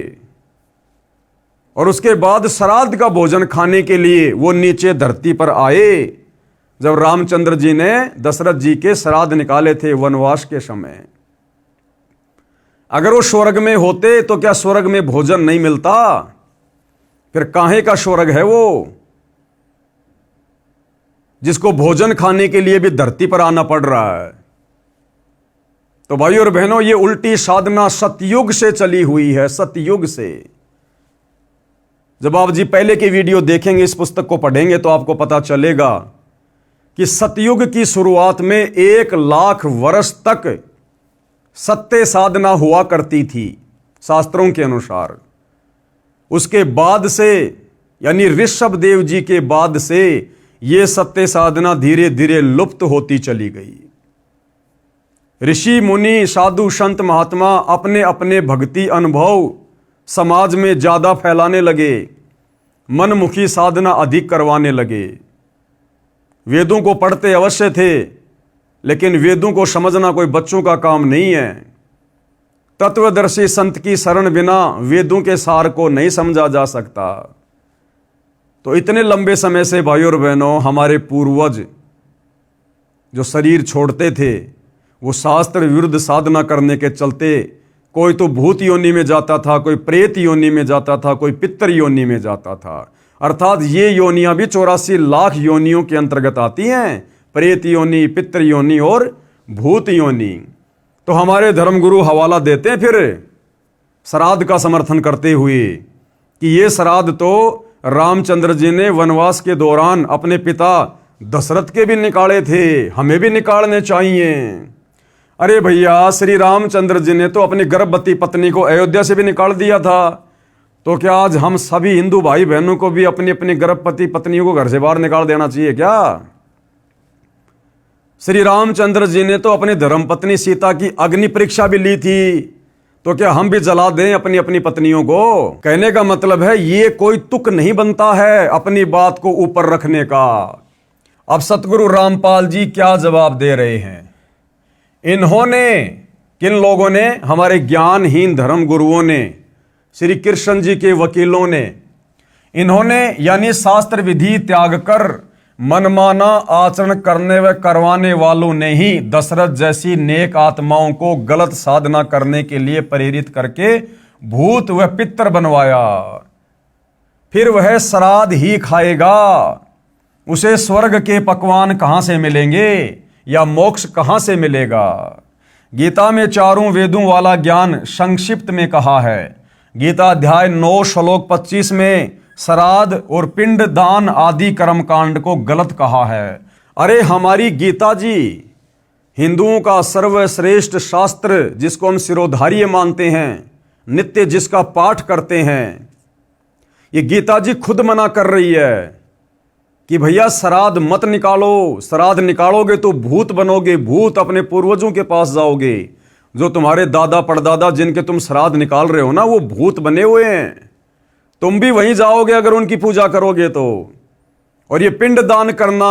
और उसके बाद श्राद्ध का भोजन खाने के लिए वो नीचे धरती पर आए, जब रामचंद्र जी ने दशरथ जी के श्राद्ध निकाले थे वनवास के समय। अगर वो स्वर्ग में होते तो क्या स्वर्ग में भोजन नहीं मिलता? फिर काहे का स्वर्ग है वो, जिसको भोजन खाने के लिए भी धरती पर आना पड़ रहा है? तो भाइयों और बहनों, ये उल्टी साधना सतयुग से चली हुई है, सतयुग से। जब आप जी पहले की वीडियो देखेंगे, इस पुस्तक को पढ़ेंगे, तो आपको पता चलेगा कि सतयुग की शुरुआत में 1,00,000 वर्ष तक सत्य साधना हुआ करती थी शास्त्रों के अनुसार। उसके बाद से, यानी ऋषभ देव जी के बाद से, ये सत्य साधना धीरे धीरे लुप्त होती चली गई। ऋषि मुनि साधु संत महात्मा अपने अपने भक्ति अनुभव समाज में ज्यादा फैलाने लगे, मनमुखी साधना अधिक करवाने लगे। वेदों को पढ़ते अवश्य थे, लेकिन वेदों को समझना कोई बच्चों का काम नहीं है। तत्वदर्शी संत की शरण बिना वेदों के सार को नहीं समझा जा सकता। तो इतने लंबे समय से भाइयों और बहनों, हमारे पूर्वज जो शरीर छोड़ते थे, वो शास्त्र विरुद्ध साधना करने के चलते कोई तो भूत योनि में जाता था, कोई प्रेत योनि में जाता था, कोई पितर योनि में जाता था। अर्थात ये योनियां भी 84 लाख योनियों के अंतर्गत आती हैं, प्रेत योनि, पितर योनि और भूत योनि। तो हमारे धर्मगुरु हवाला देते हैं फिर श्राद्ध का समर्थन करते हुए कि ये श्राद्ध तो रामचंद्र जी ने वनवास के दौरान अपने पिता दशरथ के भी निकाले थे, हमें भी निकालने चाहिए। अरे भैया, श्री रामचंद्र जी ने तो अपनी गर्भवती पत्नी को अयोध्या से भी निकाल दिया था, तो क्या आज हम सभी हिंदू भाई बहनों को भी अपनी अपनी गर्भवती पत्नियों को घर से बाहर निकाल देना चाहिए क्या? श्री रामचंद्र जी ने तो अपनी धर्मपत्नी सीता की अग्नि परीक्षा भी ली थी, तो क्या हम भी जला दें अपनी अपनी पत्नियों को? कहने का मतलब है, ये कोई तुक नहीं बनता है अपनी बात को ऊपर रखने का। अब सतगुरु रामपाल जी क्या जवाब दे रहे हैं? इन्होंने, किन लोगों ने? हमारे ज्ञानहीन धर्म गुरुओं ने, श्री कृष्ण जी के वकीलों ने। इन्होंने यानी शास्त्र विधि त्याग कर मनमाना आचरण करने व करवाने वालों ने ही दशरथ जैसी नेक आत्माओं को गलत साधना करने के लिए प्रेरित करके भूत व पितर बनवाया। फिर वह श्राद्ध ही खाएगा। उसे स्वर्ग के पकवान कहां से मिलेंगे या मोक्ष कहां से मिलेगा? गीता में चारों वेदों वाला ज्ञान संक्षिप्त में कहा है। गीता अध्याय 9 श्लोक 25 में श्राद्ध और पिंड दान आदि कर्मकांड को गलत कहा है। अरे हमारी गीता जी हिंदुओं का सर्वश्रेष्ठ शास्त्र, जिसको हम शिरोधार्य मानते हैं, नित्य जिसका पाठ करते हैं, ये गीता जी खुद मना कर रही है कि भैया श्राद्ध मत निकालो। श्राद्ध निकालोगे तो भूत बनोगे, भूत अपने पूर्वजों के पास जाओगे। जो तुम्हारे दादा परदादा जिनके तुम श्राद्ध निकाल रहे हो ना, वो भूत बने हुए हैं, तुम भी वहीं जाओगे अगर उनकी पूजा करोगे तो। और ये पिंड दान करना,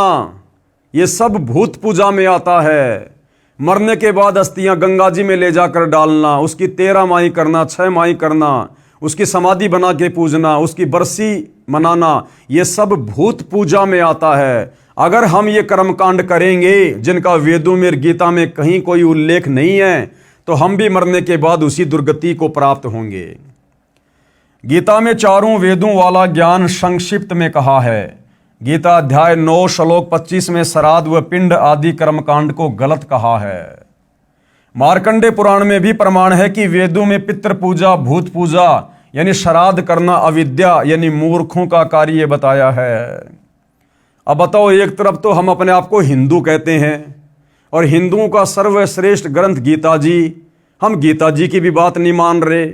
ये सब भूत पूजा में आता है। मरने के बाद अस्थियां गंगा जी में ले जाकर डालना, उसकी 13 माही करना, 6 माही करना, उसकी समाधि बना के पूजना, उसकी बरसी मनाना, ये सब भूत पूजा में आता है। अगर हम ये कर्मकांड करेंगे जिनका वेदों में, गीता में कहीं कोई उल्लेख नहीं है, तो हम भी मरने के बाद उसी दुर्गति को प्राप्त होंगे। गीता में चारों वेदों वाला ज्ञान संक्षिप्त में कहा है। गीता अध्याय 9 श्लोक 25 में श्राद्ध व पिंड आदि कर्मकांड को गलत कहा है। मार्कंडे पुराण में भी प्रमाण है कि वेदों में पितृ पूजा, भूत पूजा यानी श्राद्ध करना अविद्या यानी मूर्खों का कार्य बताया है। अब बताओ, एक तरफ तो हम अपने आप को हिंदू कहते हैं और हिंदुओं का सर्वश्रेष्ठ ग्रंथ गीता जी, हम गीता जी की भी बात नहीं मान रहे,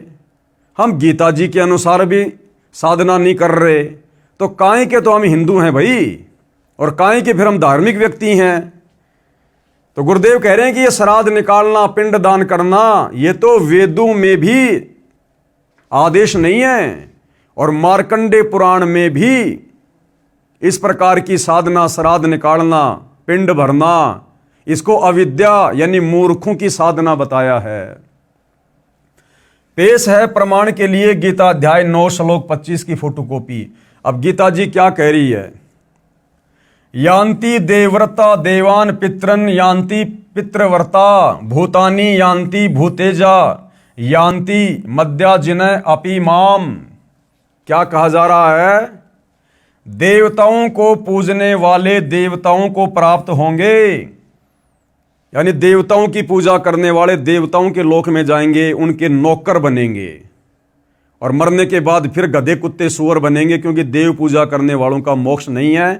हम गीता जी के अनुसार भी साधना नहीं कर रहे, तो काहे के तो हम हिंदू हैं भाई, और काहे के फिर हम धार्मिक व्यक्ति हैं। तो गुरुदेव कह रहे हैं कि ये श्राद्ध निकालना, पिंड दान करना, ये तो वेदों में भी आदेश नहीं है और मार्कंडे पुराण में भी इस प्रकार की साधना, श्राद्ध निकालना, पिंड भरना, इसको अविद्या यानी मूर्खों की साधना बताया है। पेश है प्रमाण के लिए गीता अध्याय 9 श्लोक 25 की फोटोकॉपी। अब गीता जी क्या कह रही है? यान्ति देवव्रता देवान पितरन यान्ति पितृव्रता भूतानि यान्ति भूतेजा यान्ति मद्याजिनय अपि माम। क्या कहा जा रहा है? देवताओं को पूजने वाले देवताओं को प्राप्त होंगे, यानी देवताओं की पूजा करने वाले देवताओं के लोक में जाएंगे, उनके नौकर बनेंगे और मरने के बाद फिर गधे कुत्ते सूअर बनेंगे, क्योंकि देव पूजा करने वालों का मोक्ष नहीं है।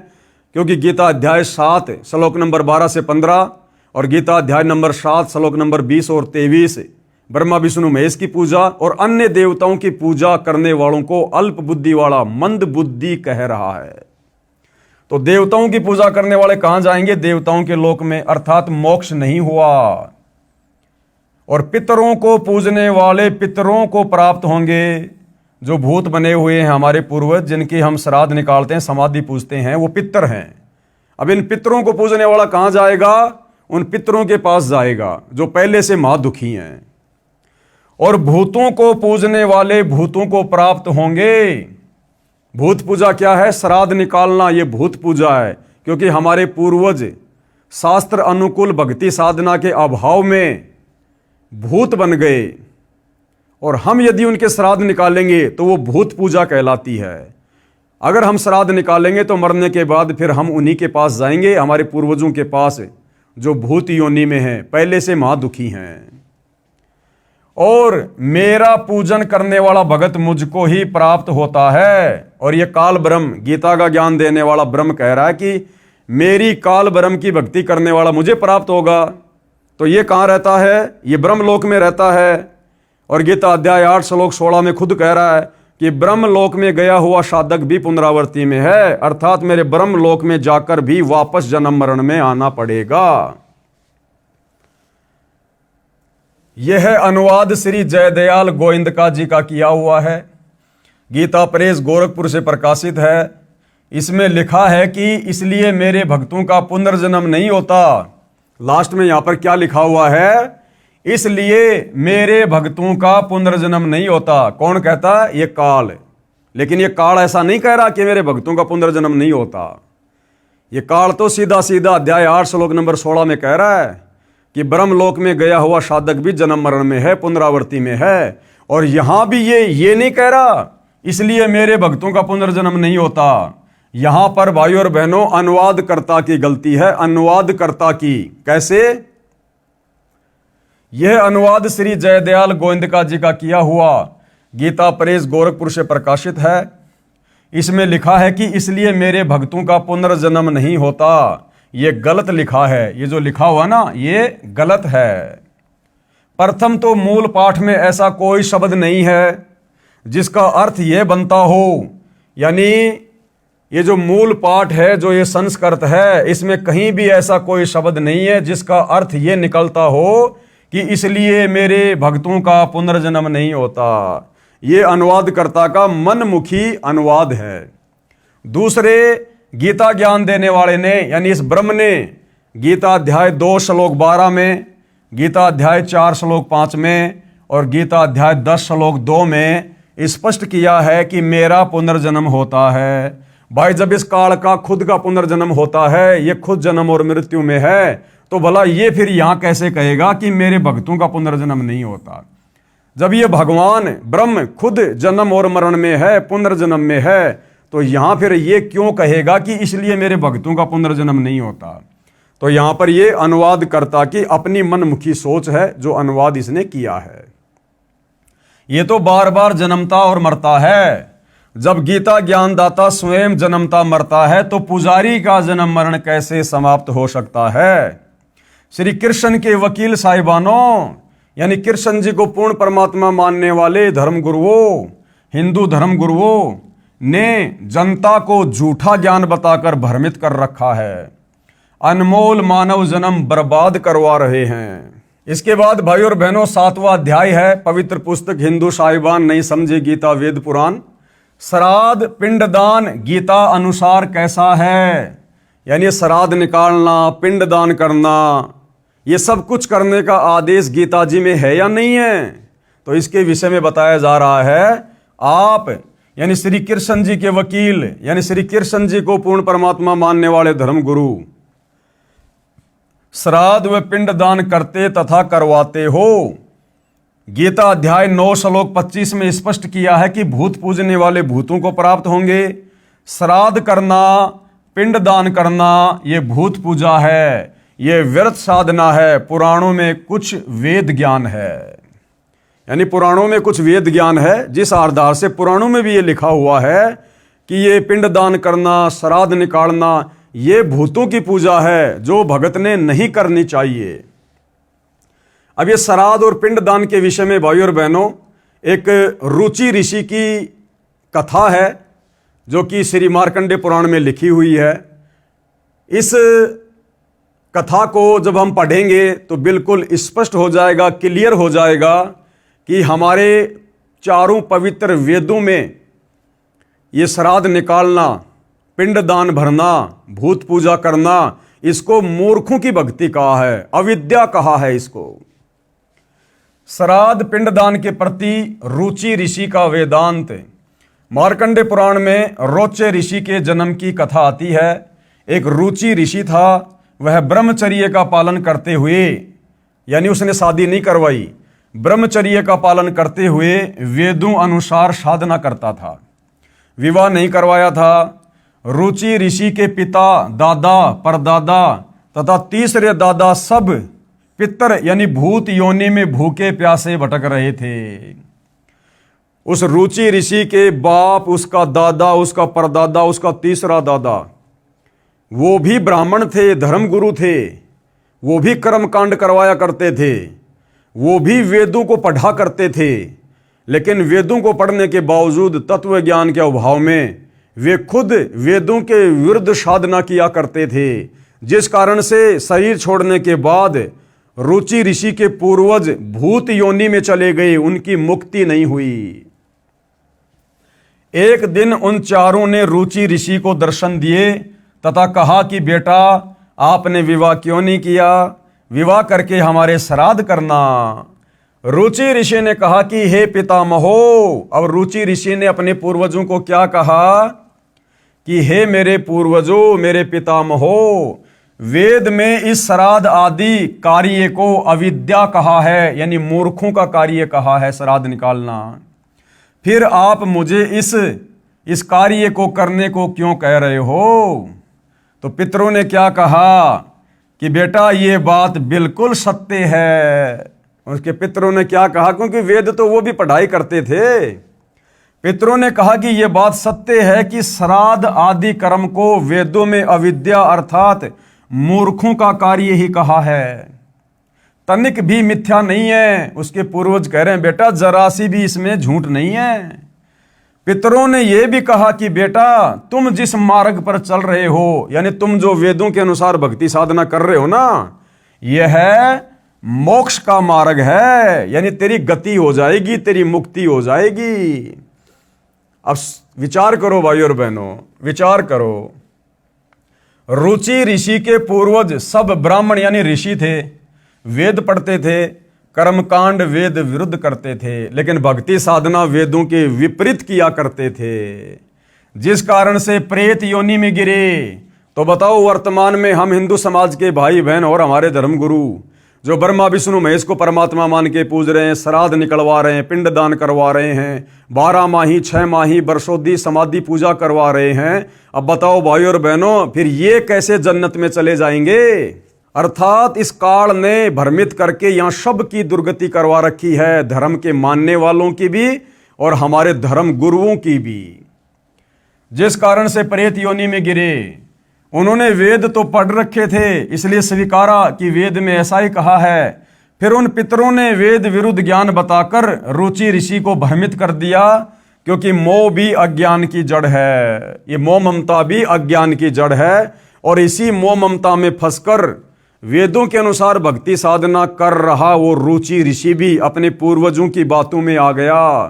क्योंकि गीता अध्याय 7 श्लोक नंबर 12 से 15 और गीता अध्याय नंबर 7 श्लोक नंबर 20 और 23 ब्रह्मा विष्णु महेश की पूजा और अन्य देवताओं की पूजा करने वालों को अल्प बुद्धि वाला, मंद बुद्धि कह रहा है। तो देवताओं की पूजा करने वाले कहां जाएंगे? देवताओं के लोक में, अर्थात मोक्ष नहीं हुआ। और पितरों को पूजने वाले पितरों को प्राप्त होंगे। जो भूत बने हुए हैं हमारे पूर्वज, जिनकी हम श्राद्ध निकालते हैं, समाधि पूजते हैं, वो पितर हैं। अब इन पितरों को पूजने वाला कहां जाएगा? उन पितरों के पास जाएगा जो पहले से महादुखी हैं। और भूतों को पूजने वाले भूतों को प्राप्त होंगे। भूत पूजा क्या है? श्राद्ध निकालना, ये भूत पूजा है। क्योंकि हमारे पूर्वज शास्त्र अनुकूल भक्ति साधना के अभाव में भूत बन गए, और हम यदि उनके श्राद्ध निकालेंगे तो वो भूत पूजा कहलाती है। अगर हम श्राद्ध निकालेंगे तो मरने के बाद फिर हम उन्हीं के पास जाएंगे, हमारे पूर्वजों के पास जो भूत योनि में हैं, पहले से महादुखी हैं। और मेरा पूजन करने वाला भगत मुझको ही प्राप्त होता है। और ये काल ब्रह्म, गीता का ज्ञान देने वाला ब्रह्म कह रहा है कि मेरी काल ब्रह्म की भक्ति करने वाला मुझे प्राप्त होगा। तो ये कहाँ रहता है? ये ब्रह्मलोक में रहता है। और गीता अध्याय 8 श्लोक 16 में खुद कह रहा है कि ब्रह्मलोक में गया हुआ साधक भी पुनरावृत्ति में है, अर्थात मेरे ब्रह्मलोक में जाकर भी वापस जन्म मरण में आना पड़ेगा। यह अनुवाद श्री जयदयाल गोविंदका जी का किया हुआ है। गीता प्रेस गोरखपुर से प्रकाशित है। इसमें लिखा है कि इसलिए मेरे भक्तों का पुनर्जन्म नहीं होता। लास्ट में यहां पर क्या लिखा हुआ है? इसलिए मेरे भक्तों का पुनर्जन्म नहीं होता। कौन कहता है? ये काल। लेकिन ये काल ऐसा नहीं कह रहा कि मेरे भक्तों का पुनर्जन्म नहीं होता। ये काल तो सीधा सीधा अध्याय 8 श्लोक नंबर 16 में कह रहा है कि ब्रह्मलोक में गया हुआ साधक भी जन्म मरण में है, पुनरावृत्ति में है। और यहां भी ये नहीं कह रहा इसलिए मेरे भक्तों का पुनर्जन्म नहीं होता। यहां पर भाइयों और बहनों अनुवादकर्ता की गलती है, अनुवादकर्ता की। कैसे? यह अनुवाद श्री जयदयाल गोविंदका जी का किया हुआ गीता प्रेस गोरखपुर से प्रकाशित है। इसमें लिखा है कि इसलिए मेरे भक्तों का पुनर्जन्म नहीं होता। यह गलत लिखा है। ये जो लिखा हुआ ना, ये गलत है। प्रथम तो मूल पाठ में ऐसा कोई शब्द नहीं है जिसका अर्थ यह बनता हो, यानी ये जो मूल पाठ है, जो ये संस्कृत है, इसमें कहीं भी ऐसा कोई शब्द नहीं है जिसका अर्थ ये निकलता हो कि इसलिए मेरे भक्तों का पुनर्जन्म नहीं होता। ये अनुवादकर्ता का मनमुखी अनुवाद है। दूसरे गीता ज्ञान देने वाले ने, यानी इस ब्रह्म ने, गीता अध्याय 2 श्लोक 12 में, गीता अध्याय 4 श्लोक 5 में और गीता अध्याय 10 श्लोक 2 में स्पष्ट किया है कि मेरा पुनर्जन्म होता है। भाई जब इस काल का खुद का पुनर्जन्म होता है, ये खुद जन्म और मृत्यु में है, तो भला ये फिर यहां कैसे कहेगा कि मेरे भक्तों का पुनर्जन्म नहीं होता? जब ये भगवान ब्रह्म खुद जन्म और मरण में है, पुनर्जन्म में है, तो यहां फिर ये क्यों कहेगा कि इसलिए मेरे भक्तों का पुनर्जन्म नहीं होता? तो यहां पर ये अनुवादकर्ता की अपनी मनमुखी सोच है जो अनुवाद इसने किया है। ये तो बार बार जन्मता और मरता है। जब गीता ज्ञानदाता स्वयं जन्मता मरता है तो पुजारी का जन्म मरण कैसे समाप्त हो सकता है? श्री कृष्ण के वकील साहिबानों, यानी कृष्ण जी को पूर्ण परमात्मा मानने वाले धर्मगुरुओं, हिंदू धर्मगुरुओं ने जनता को झूठा ज्ञान बताकर भ्रमित कर रखा है। अनमोल मानव जन्म बर्बाद करवा रहे हैं। इसके बाद भाई और बहनों 7वां अध्याय है, पवित्र पुस्तक हिंदू साहिबान नहीं समझे गीता वेद पुराण। श्राद्ध पिंडदान गीता अनुसार कैसा है? यानी श्राद्ध निकालना, पिंडदान करना, ये सब कुछ करने का आदेश गीता जी में है या नहीं है? तो इसके विषय में बताया जा रहा है। आप यानी श्री कृष्ण जी के वकील, यानी श्री कृष्ण जी को पूर्ण परमात्मा मानने वाले धर्मगुरु श्राद्ध व पिंडदान करते तथा करवाते हो। गीता अध्याय 9 श्लोक 25 में स्पष्ट किया है कि भूत पूजने वाले भूतों को प्राप्त होंगे। श्राद्ध करना, पिंडदान करना ये भूत पूजा है, ये व्यर्थ साधना है। पुराणों में कुछ वेद ज्ञान है, यानी पुराणों में कुछ वेद ज्ञान है जिस आधार से पुराणों में भी ये लिखा हुआ है कि ये पिंडदान करना, श्राद्ध निकालना ये भूतों की पूजा है जो भगत ने नहीं करनी चाहिए। अब ये श्राद्ध और पिंडदान के विषय में भाई और बहनों एक रुचि ऋषि की कथा है जो कि श्री मार्कंडेय पुराण में लिखी हुई है। इस कथा को जब हम पढ़ेंगे तो बिल्कुल स्पष्ट हो जाएगा, क्लियर हो जाएगा कि हमारे चारों पवित्र वेदों में ये श्राद्ध निकालना, पिंडदान भरना, भूत पूजा करना, इसको मूर्खों की भक्ति कहा है, अविद्या कहा है इसको। श्राद्ध पिंडदान के प्रति रुचि ऋषि का वेदांत। मार्कंडेय पुराण में रोचे ऋषि के जन्म की कथा आती है। एक रुचि ऋषि था, वह ब्रह्मचर्य का पालन करते हुए, यानी उसने शादी नहीं करवाई, ब्रह्मचर्य का पालन करते हुए वेदों अनुसार साधना करता था, विवाह नहीं करवाया था। रुचि ऋषि के पिता, दादा, परदादा तथा तीसरे दादा सब पितर यानी भूत योनि में भूखे प्यासे भटक रहे थे। उस रुचि ऋषि के बाप, उसका दादा, उसका परदादा, उसका तीसरा दादा, वो भी ब्राह्मण थे, धर्मगुरु थे, वो भी कर्मकांड करवाया करते थे, वो भी वेदों को पढ़ा करते थे। लेकिन वेदों को पढ़ने के बावजूद तत्व ज्ञान के अभाव में वे खुद वेदों के विरुद्ध साधना किया करते थे, जिस कारण से शरीर छोड़ने के बाद रुचि ऋषि के पूर्वज भूत योनि में चले गए, उनकी मुक्ति नहीं हुई। एक दिन उन चारों ने रुचि ऋषि को दर्शन दिए तथा कहा कि बेटा, आपने विवाह क्यों नहीं किया? विवाह करके हमारे श्राद्ध करना। रुचि ऋषि ने कहा कि हे पितामहो, अब रुचि ऋषि ने अपने पूर्वजों को क्या कहा कि हे मेरे पूर्वजों, मेरे पितामहो, वेद में इस श्राद्ध आदि कार्य को अविद्या कहा है, यानी मूर्खों का कार्य कहा है श्राद्ध निकालना। फिर आप मुझे इस कार्य को करने को क्यों कह रहे हो? तो पितरों ने क्या कहा कि बेटा ये बात बिल्कुल सत्य है। उसके पितरों ने क्या कहा, क्योंकि वेद तो वो भी पढ़ाई करते थे। पितरों ने कहा कि यह बात सत्य है कि श्राद्ध आदि कर्म को वेदों में अविद्या अर्थात मूर्खों का कार्य ही कहा है, तनिक भी मिथ्या नहीं है। उसके पूर्वज कह रहे हैं बेटा जरा सी भी इसमें झूठ नहीं है। पितरों ने यह भी कहा कि बेटा तुम जिस मार्ग पर चल रहे हो, यानी तुम जो वेदों के अनुसार भक्ति साधना कर रहे हो ना, यह है मोक्ष का मार्ग है, यानी तेरी गति हो जाएगी, तेरी मुक्ति हो जाएगी। अब विचार करो भाई और बहनों, विचार करो। रुचि ऋषि के पूर्वज सब ब्राह्मण यानी ऋषि थे, वेद पढ़ते थे, कर्मकांड वेद विरुद्ध करते थे, लेकिन भक्ति साधना वेदों के विपरीत किया करते थे, जिस कारण से प्रेत योनि में गिरे। तो बताओ, वर्तमान में हम हिंदू समाज के भाई बहन और हमारे धर्मगुरु जो ब्रह्मा विष्णु महेश को परमात्मा मान के पूज रहे हैं, श्राद्ध निकलवा रहे हैं, पिंड दान करवा रहे हैं, 12 माही 6 माही वर्षोद्धी समाधि पूजा करवा रहे हैं, अब बताओ भाई और बहनों, फिर ये कैसे जन्नत में चले जाएंगे? अर्थात इस काल ने भ्रमित करके यहां सब की दुर्गति करवा रखी है, धर्म के मानने वालों की भी और हमारे धर्म गुरुओं की भी, जिस कारण से प्रेत योनि में गिरे। उन्होंने वेद तो पढ़ रखे थे, इसलिए स्वीकारा कि वेद में ऐसा ही कहा है। फिर उन पितरों ने वेद विरुद्ध ज्ञान बताकर रुचि ऋषि को भ्रमित कर दिया, क्योंकि मोह भी अज्ञान की जड़ है, ये मोह ममता भी अज्ञान की जड़ है। और इसी मोह ममता में फंसकर वेदों के अनुसार भक्ति साधना कर रहा वो रुचि ऋषि भी अपने पूर्वजों की बातों में आ गया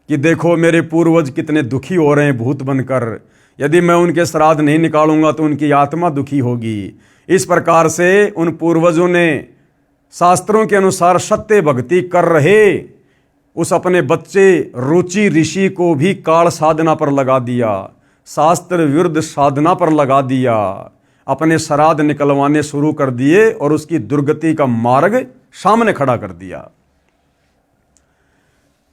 कि देखो मेरे पूर्वज कितने दुखी हो रहे हैं भूत बनकर, यदि मैं उनके श्राद्ध नहीं निकालूंगा तो उनकी आत्मा दुखी होगी। इस प्रकार से उन पूर्वजों ने शास्त्रों के अनुसार सत्य भक्ति कर रहे उस अपने बच्चे रुचि ऋषि को भी काल साधना पर लगा दिया, शास्त्र विरुद्ध साधना पर लगा दिया, अपने श्राद्ध निकलवाने शुरू कर दिए और उसकी दुर्गति का मार्ग सामने खड़ा कर दिया।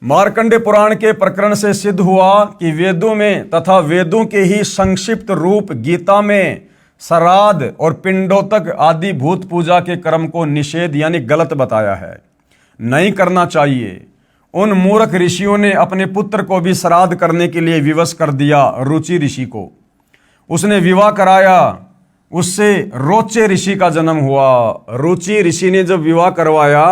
मार्कंडे पुराण के प्रकरण से सिद्ध हुआ कि वेदों में तथा वेदों के ही संक्षिप्त रूप गीता में श्राद्ध और पिंडोतक आदि भूत पूजा के क्रम को निषेध यानी गलत बताया है, नहीं करना चाहिए। उन मूर्ख ऋषियों ने अपने पुत्र को भी श्राद्ध करने के लिए विवश कर दिया। रुचि ऋषि को उसने विवाह कराया, उससे रोचे ऋषि का जन्म हुआ। रुचि ऋषि ने जब विवाह करवाया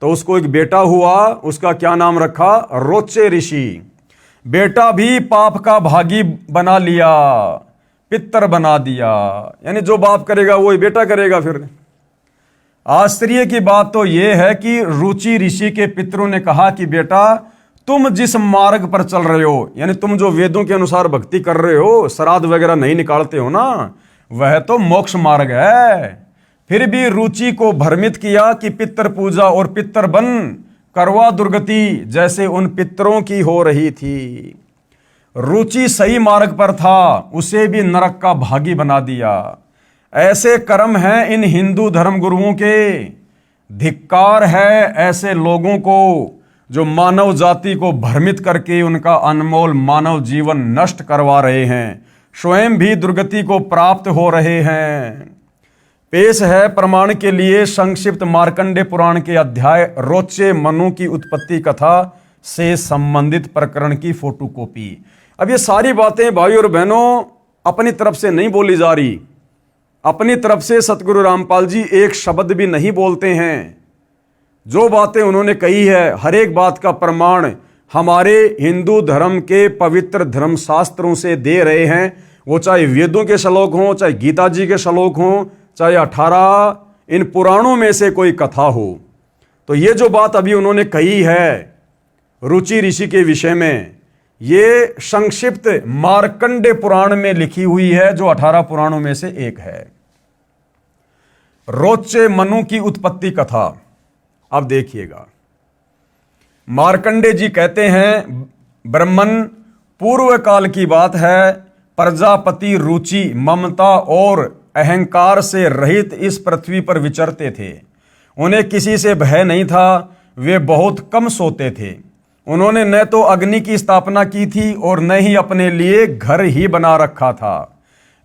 तो उसको एक बेटा हुआ, उसका क्या नाम रखा? रोचे ऋषि। बेटा भी पाप का भागी बना लिया, पितर बना दिया, यानी जो बाप करेगा वही बेटा करेगा। फिर आश्चर्य की बात तो यह है कि रुचि ऋषि के पितरों ने कहा कि बेटा तुम जिस मार्ग पर चल रहे हो, यानी तुम जो वेदों के अनुसार भक्ति कर रहे हो, श्राद्ध वगैरह नहीं निकालते हो ना, वह तो मोक्ष मार्ग है। फिर भी रुचि को भ्रमित किया कि पितर पूजा और पितर बन करवा दुर्गति जैसे उन पितरों की हो रही थी। रुचि सही मार्ग पर था, उसे भी नरक का भागी बना दिया। ऐसे कर्म हैं इन हिंदू धर्म गुरुओं के। धिक्कार है ऐसे लोगों को जो मानव जाति को भ्रमित करके उनका अनमोल मानव जीवन नष्ट करवा रहे हैं, स्वयं भी दुर्गति को प्राप्त हो रहे हैं। पेश है प्रमाण के लिए संक्षिप्त मार्कंडे पुराण के अध्याय रोचे मनु की उत्पत्ति कथा से संबंधित प्रकरण की फोटोकॉपी। अब ये सारी बातें भाई और बहनों अपनी तरफ से नहीं बोली जा रही, अपनी तरफ से सतगुरु रामपाल जी एक शब्द भी नहीं बोलते हैं। जो बातें उन्होंने कही है हर एक बात का प्रमाण हमारे हिंदू धर्म के पवित्र धर्म शास्त्रों से दे रहे हैं, वो चाहे वेदों के श्लोक हों, चाहे गीता जी के श्लोक हों, चाहे 18 इन पुराणों में से कोई कथा हो। तो ये जो बात अभी उन्होंने कही है रुचि ऋषि के विषय में, ये संक्षिप्त मार्कंडे पुराण में लिखी हुई है, जो 18 पुराणों में से एक है। रोचे मनु की उत्पत्ति कथा। अब देखिएगा, मार्कंडे जी कहते हैं ब्रह्मन पूर्व काल की बात है, प्रजापति रुचि ममता और अहंकार से रहित इस पृथ्वी पर विचरते थे। उन्हें किसी से भय नहीं था, वे बहुत कम सोते थे। उन्होंने न तो अग्नि की स्थापना की थी और न ही अपने लिए घर ही बना रखा था।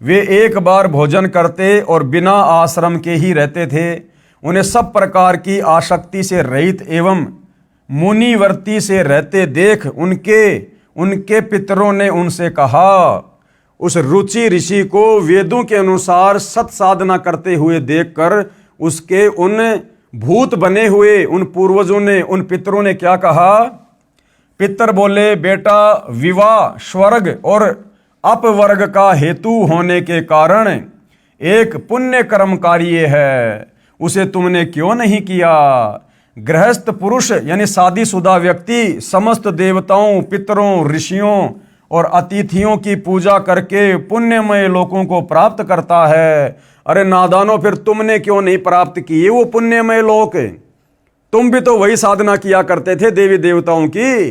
वे एक बार भोजन करते और बिना आश्रम के ही रहते थे। उन्हें सब प्रकार की आसक्ति से रहित एवं मुनिवर्ती से रहते देख उनके पितरों ने उनसे कहा, उस रुचि ऋषि को वेदों के अनुसार सत साधना करते हुए देखकर उसके उन भूत बने हुए उन पूर्वजों ने, उन पितरों ने क्या कहा? पितर बोले, बेटा विवाह स्वर्ग और अपवर्ग का हेतु होने के कारण एक पुण्य कर्म कार्य है, उसे तुमने क्यों नहीं किया? गृहस्थ पुरुष यानी शादीशुदा व्यक्ति समस्त देवताओं, पितरों, ऋषियों और अतिथियों की पूजा करके पुण्यमय लोकों को प्राप्त करता है। अरे नादानो, फिर तुमने क्यों नहीं प्राप्त किए वो पुण्यमय लोक? तुम भी तो वही साधना किया करते थे देवी देवताओं की,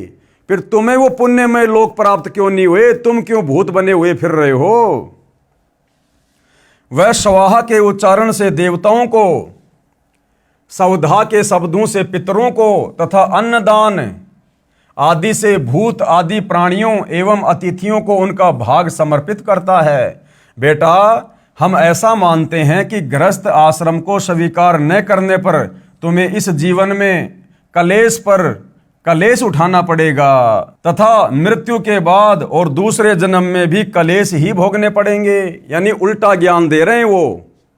फिर तुम्हें वो पुण्यमय लोक प्राप्त क्यों नहीं हुए? तुम क्यों भूत बने हुए फिर रहे हो? वह स्वाहा के उच्चारण से देवताओं को, सवधा के शब्दों से पितरों को तथा अन्नदान आदि से भूत आदि प्राणियों एवं अतिथियों को उनका भाग समर्पित करता है। बेटा, हम ऐसा मानते हैं कि गृहस्थ आश्रम को स्वीकार न करने पर तुम्हें इस जीवन में कलेश पर कलेश उठाना पड़ेगा तथा मृत्यु के बाद और दूसरे जन्म में भी कलेश ही भोगने पड़ेंगे। यानी उल्टा ज्ञान दे रहे हैं वो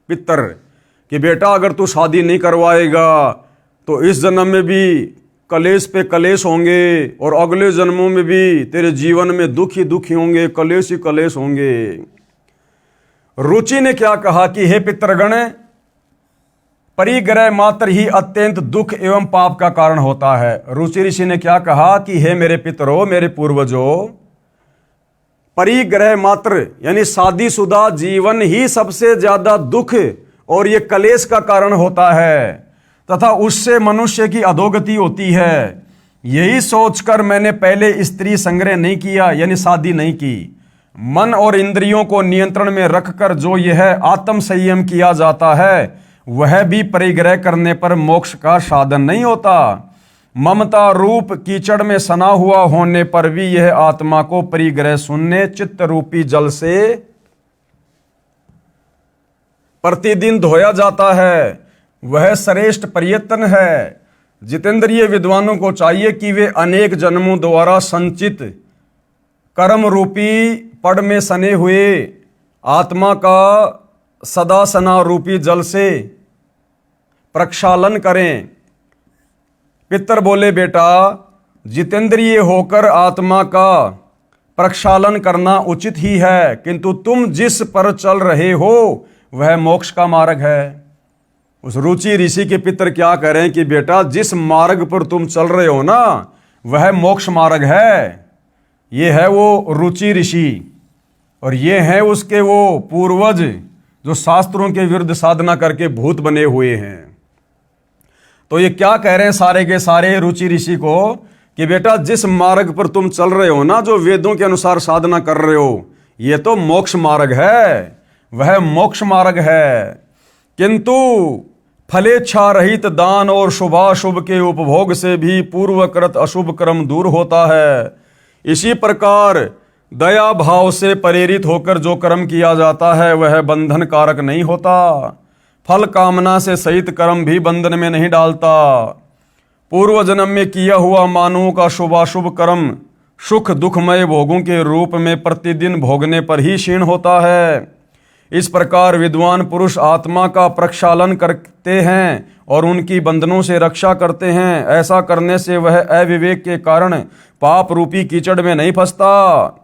पितर कि बेटा, अगर तू शादी नहीं करवाएगा तो इस जन्म में भी कलेश पे कलेश होंगे और अगले जन्मों में भी तेरे जीवन में दुख ही दुख होंगे, कलेश ही कलेश होंगे। रुचि ने क्या कहा कि हे पितृगण, परिग्रह मात्र ही अत्यंत दुख एवं पाप का कारण होता है। रुचि ऋषि ने क्या कहा कि हे मेरे पितरों, मेरे पूर्वजों, परिग्रह मात्र यानी शादीशुदा जीवन ही सबसे ज्यादा दुख और ये कलेश का कारण होता है तथा उससे मनुष्य की अधोगति होती है। यही सोचकर मैंने पहले स्त्री संग्रह नहीं किया, यानी शादी नहीं की। मन और इंद्रियों को नियंत्रण में रखकर जो यह आत्म संयम किया जाता है वह भी परिग्रह करने पर मोक्ष का साधन नहीं होता। ममता रूप कीचड़ में सना हुआ होने पर भी यह आत्मा को परिग्रह शून्य चित्त रूपी जल से प्रतिदिन धोया जाता है। वह श्रेष्ठ प्रयत्न है। जितेंद्रिय विद्वानों को चाहिए कि वे अनेक जन्मों द्वारा संचित कर्म रूपी पड़ में सने हुए आत्मा का सदा सना रूपी जल से प्रक्षालन करें। पितर बोले, बेटा, जितेंद्रिय होकर आत्मा का प्रक्षालन करना उचित ही है, किंतु तुम जिस पर चल रहे हो वह मोक्ष का मार्ग है। उस रुचि ऋषि के पितर क्या करें कि बेटा, जिस मार्ग पर तुम चल रहे हो ना वह मोक्ष मार्ग है। ये है वो रुचि ऋषि और ये है उसके वो पूर्वज जो शास्त्रों के विरुद्ध साधना करके भूत बने हुए हैं। तो ये क्या कह रहे हैं सारे के सारे रुचि ऋषि को कि बेटा, जिस मार्ग पर तुम चल रहे हो ना, जो वेदों के अनुसार साधना कर रहे हो, ये तो मोक्ष मार्ग है, वह मोक्ष मार्ग है। किंतु फलेच्छा रहित दान और शुभाशुभ के उपभोग से भी पूर्वकृत अशुभ कर्म दूर होता है। इसी प्रकार दया भाव से प्रेरित होकर जो कर्म किया जाता है वह बंधन कारक नहीं होता। फल कामना से सहित कर्म भी बंधन में नहीं डालता। पूर्व जन्म में किया हुआ मानवों का शुभाशुभ कर्म सुख दुखमय भोगों के रूप में प्रतिदिन भोगने पर ही क्षीण होता है। इस प्रकार विद्वान पुरुष आत्मा का प्रक्षालन करते हैं और उनकी बंधनों से रक्षा करते हैं। ऐसा करने से वह अविवेक के कारण पाप रूपी कीचड़ में नहीं फंसता।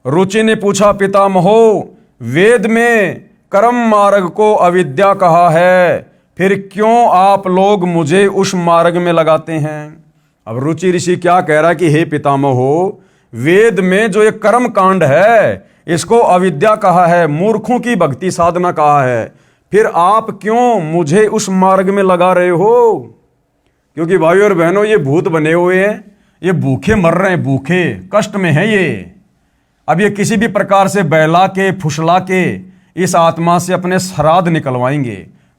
रुचि ने पूछा, पितामहो, वेद में कर्म मार्ग को अविद्या कहा है, फिर क्यों आप लोग मुझे उस मार्ग में लगाते हैं? अब रुचि ऋषि क्या कह रहा है कि हे पितामहो, वेद में जो ये कर्म कांड है इसको अविद्या कहा है, मूर्खों की भक्ति साधना कहा है, फिर आप क्यों मुझे उस मार्ग में लगा रहे हो? क्योंकि भाइयों और बहनों, ये भूत बने हुए हैं, ये भूखे मर रहे हैं, भूखे कष्ट में है ये। अब ये किसी भी प्रकार से बहला के फुसला के इस आत्मा से अपने श्राद्ध निकलवाएंगे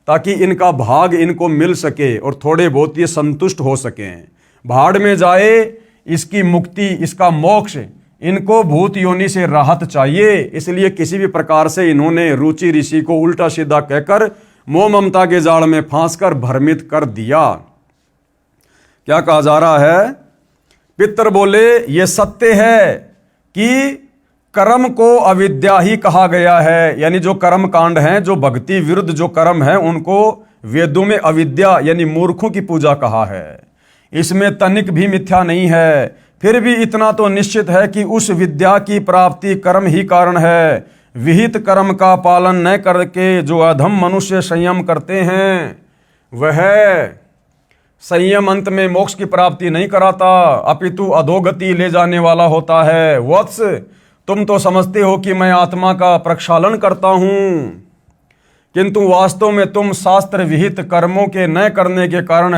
ताकि इनका भाग इनको मिल सके और थोड़े बहुत ये संतुष्ट हो सकें। भाड़ में जाए, इसकी मुक्ति, इसका मोक्ष, इनको भूत योनि से राहत चाहिए। इसलिए किसी भी प्रकार से इन्होंने रुचि ऋषि को उल्टा सीधा कहकर मोह ममता के जाल में फांसकर भ्रमित कर दिया। क्या कहा जा रहा है? पितर बोले, ये सत्य है कि कर्म को अविद्या ही कहा गया है। यानी जो कर्म कांड हैं, जो भक्ति विरुद्ध जो कर्म है, उनको वेदों में अविद्या यानी मूर्खों की पूजा कहा है। इसमें तनिक भी मिथ्या नहीं है। फिर भी इतना तो निश्चित है कि उस विद्या की प्राप्ति कर्म ही कारण है। विहित कर्म का पालन न करके जो अधम मनुष्य संयम करते हैं वह संयम अंत में मोक्ष की प्राप्ति नहीं कराता, अपितु अधोगति ले जाने वाला होता है। वत्स, तुम तो समझते हो कि मैं आत्मा का प्रक्षालन करता हूं, किंतु वास्तव में तुम शास्त्र विहित कर्मों के न करने के कारण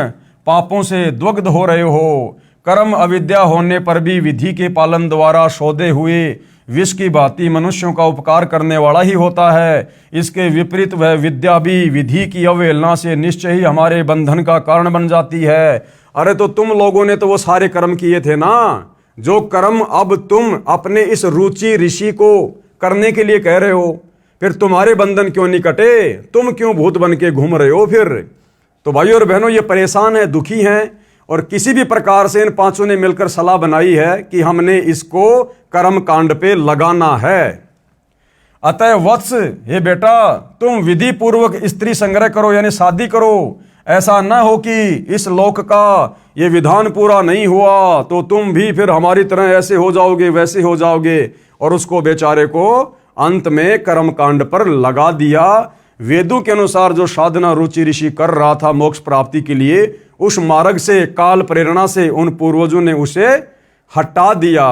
पापों से द्वग्ध हो रहे हो। कर्म अविद्या होने पर भी विधि के पालन द्वारा शोधे हुए विष की भांति मनुष्यों का उपकार करने वाला ही होता है। इसके विपरीत वह विद्या भी विधि की अवहेलना से निश्चय ही हमारे बंधन का कारण बन जाती है। अरे तो तुम लोगों ने तो वो सारे कर्म किए थे ना, जो कर्म अब तुम अपने इस रुचि ऋषि को करने के लिए कह रहे हो, फिर तुम्हारे बंधन क्यों नहीं कटे? तुम क्यों भूत बन के घूम रहे हो फिर? तो भाइयों और बहनों, ये परेशान है, दुखी हैं, और किसी भी प्रकार से इन पांचों ने मिलकर सलाह बनाई है कि हमने इसको कर्म कांड पे लगाना है। अतः वत्स, हे बेटा, तुम विधि पूर्वक स्त्री संग्रह करो, यानी शादी करो। ऐसा न हो कि इस लोक का ये विधान पूरा नहीं हुआ तो तुम भी फिर हमारी तरह ऐसे हो जाओगे, वैसे हो जाओगे, और उसको बेचारे को अंत में कर्म कांड पर लगा दिया। वेदों के अनुसार जो साधना रुचि ऋषि कर रहा था मोक्ष प्राप्ति के लिए, उस मार्ग से, काल प्रेरणा से उन पूर्वजों ने उसे हटा दिया।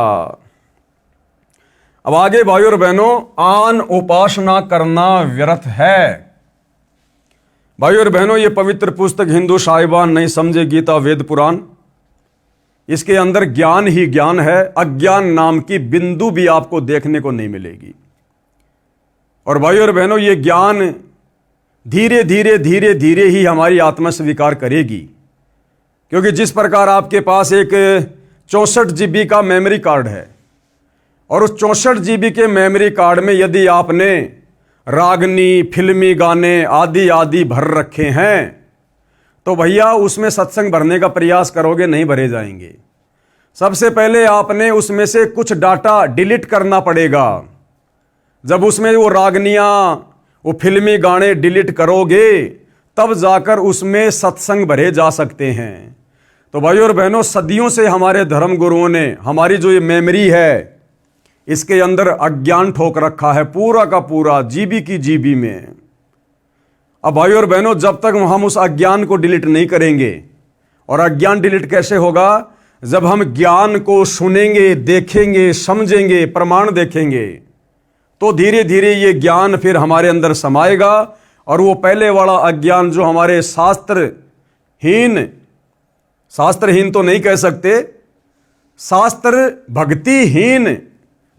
अब आगे भाइयों और बहनों, आन उपासना करना व्यर्थ है। भाइयों और बहनों, ये पवित्र पुस्तक हिंदू साहिबान नहीं समझे गीता वेद पुराण, इसके अंदर ज्ञान ही ज्ञान है, अज्ञान नाम की बिंदु भी आपको देखने को नहीं मिलेगी। और भाइयों और बहनों, ये ज्ञान धीरे धीरे धीरे धीरे ही हमारी आत्मा स्वीकार करेगी, क्योंकि जिस प्रकार आपके पास एक 64 GB का मेमोरी कार्ड है, और उस 64 GB के मेमोरी कार्ड में यदि आपने रागनी, फिल्मी गाने आदि आदि भर रखे हैं, तो भैया उसमें सत्संग भरने का प्रयास करोगे, नहीं भरे जाएंगे। सबसे पहले आपने उसमें से कुछ डाटा डिलीट करना पड़ेगा। जब उसमें वो रागनियां, वो फिल्मी गाने डिलीट करोगे, तब जाकर उसमें सत्संग भरे जा सकते हैं। तो भाइयों और बहनों, सदियों से हमारे धर्म गुरुओं ने हमारी जो ये मेमोरी है, इसके अंदर अज्ञान ठोक रखा है, पूरा का पूरा, जीबी की जीबी में। अब भाइयों और बहनों, जब तक हम उस अज्ञान को डिलीट नहीं करेंगे, और अज्ञान डिलीट कैसे होगा? जब हम ज्ञान को सुनेंगे, देखेंगे, समझेंगे, प्रमाण देखेंगे, तो धीरे धीरे ये ज्ञान फिर हमारे अंदर समाएगा। और वो पहले वाला अज्ञान जो हमारे शास्त्रहीन तो नहीं कह सकते, शास्त्र भक्तिहीन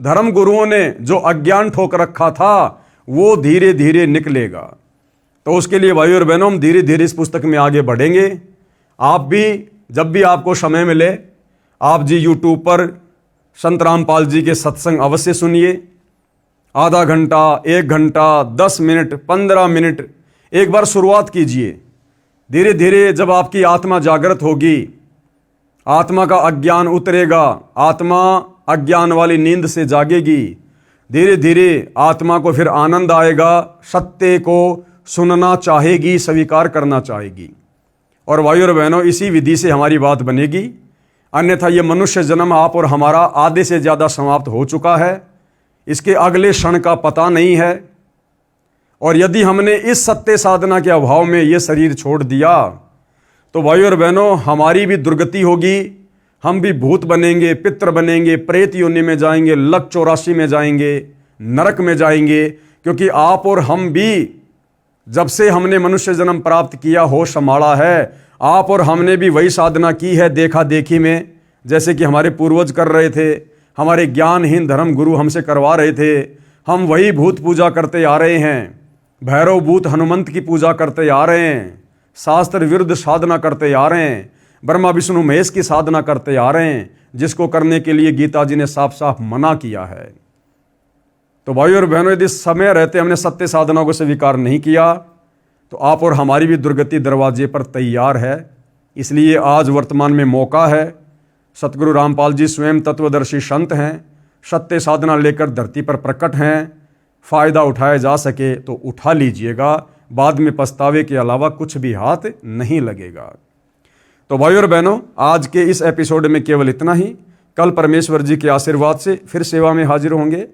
धर्म गुरुओं ने जो अज्ञान ठोक रखा था, वो धीरे धीरे निकलेगा। तो उसके लिए भाइयों और बहनों, हम धीरे धीरे इस पुस्तक में आगे बढ़ेंगे। आप भी जब भी आपको समय मिले, आप जी यूट्यूब पर संत रामपाल जी के सत्संग अवश्य सुनिए। आधा घंटा, 1 घंटा, 10 मिनट, 15 मिनट, एक बार शुरुआत कीजिए। धीरे धीरे जब आपकी आत्मा जागृत होगी, आत्मा का अज्ञान उतरेगा, आत्मा अज्ञान वाली नींद से जागेगी, धीरे धीरे आत्मा को फिर आनंद आएगा, सत्य को सुनना चाहेगी, स्वीकार करना चाहेगी। और भाइयों और बहनों, इसी विधि से हमारी बात बनेगी। अन्यथा ये मनुष्य जन्म आप और हमारा आधे से ज़्यादा समाप्त हो चुका है, इसके अगले क्षण का पता नहीं है। और यदि हमने इस सत्य साधना के अभाव में ये शरीर छोड़ दिया, तो भाइयों और बहनों, हमारी भी दुर्गति होगी। हम भी भूत बनेंगे, पितर बनेंगे, प्रेत योनि में जाएंगे, लक 84 में जाएंगे, नरक में जाएंगे। क्योंकि आप और हम भी जब से हमने मनुष्य जन्म प्राप्त किया, होश संभाला है, आप और हमने भी वही साधना की है देखा देखी में, जैसे कि हमारे पूर्वज कर रहे थे, हमारे ज्ञानहीन धर्म गुरु हमसे करवा रहे थे। हम वही भूत पूजा करते आ रहे हैं, भैरव भूत हनुमंत की पूजा करते आ रहे हैं, शास्त्र विरुद्ध साधना करते आ रहे हैं, ब्रह्मा विष्णु महेश की साधना करते आ रहे हैं, जिसको करने के लिए गीता जी ने साफ साफ मना किया है। तो भाइयों और बहनों, यदि समय रहते हमने सत्य साधना को स्वीकार नहीं किया, तो आप और हमारी भी दुर्गति दरवाजे पर तैयार है। इसलिए आज वर्तमान में मौका है। सतगुरु रामपाल जी स्वयं तत्वदर्शी संत हैं, सत्य साधना लेकर धरती पर प्रकट हैं। फ़ायदा उठाया जा सके तो उठा लीजिएगा, बाद में पछतावे के अलावा कुछ भी हाथ नहीं लगेगा। तो भाइयों और बहनों, आज के इस एपिसोड में केवल इतना ही। कल परमेश्वर जी के आशीर्वाद से फिर सेवा में हाजिर होंगे।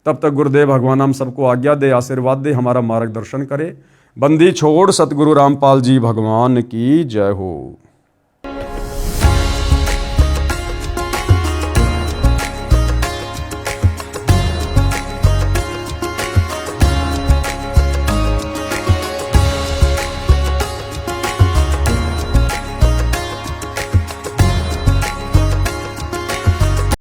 तब तक गुरुदेव भगवान हम सबको आज्ञा दे, आशीर्वाद दे, हमारा मार्गदर्शन करे। बंदी छोड़ सतगुरु रामपाल जी भगवान की जय हो।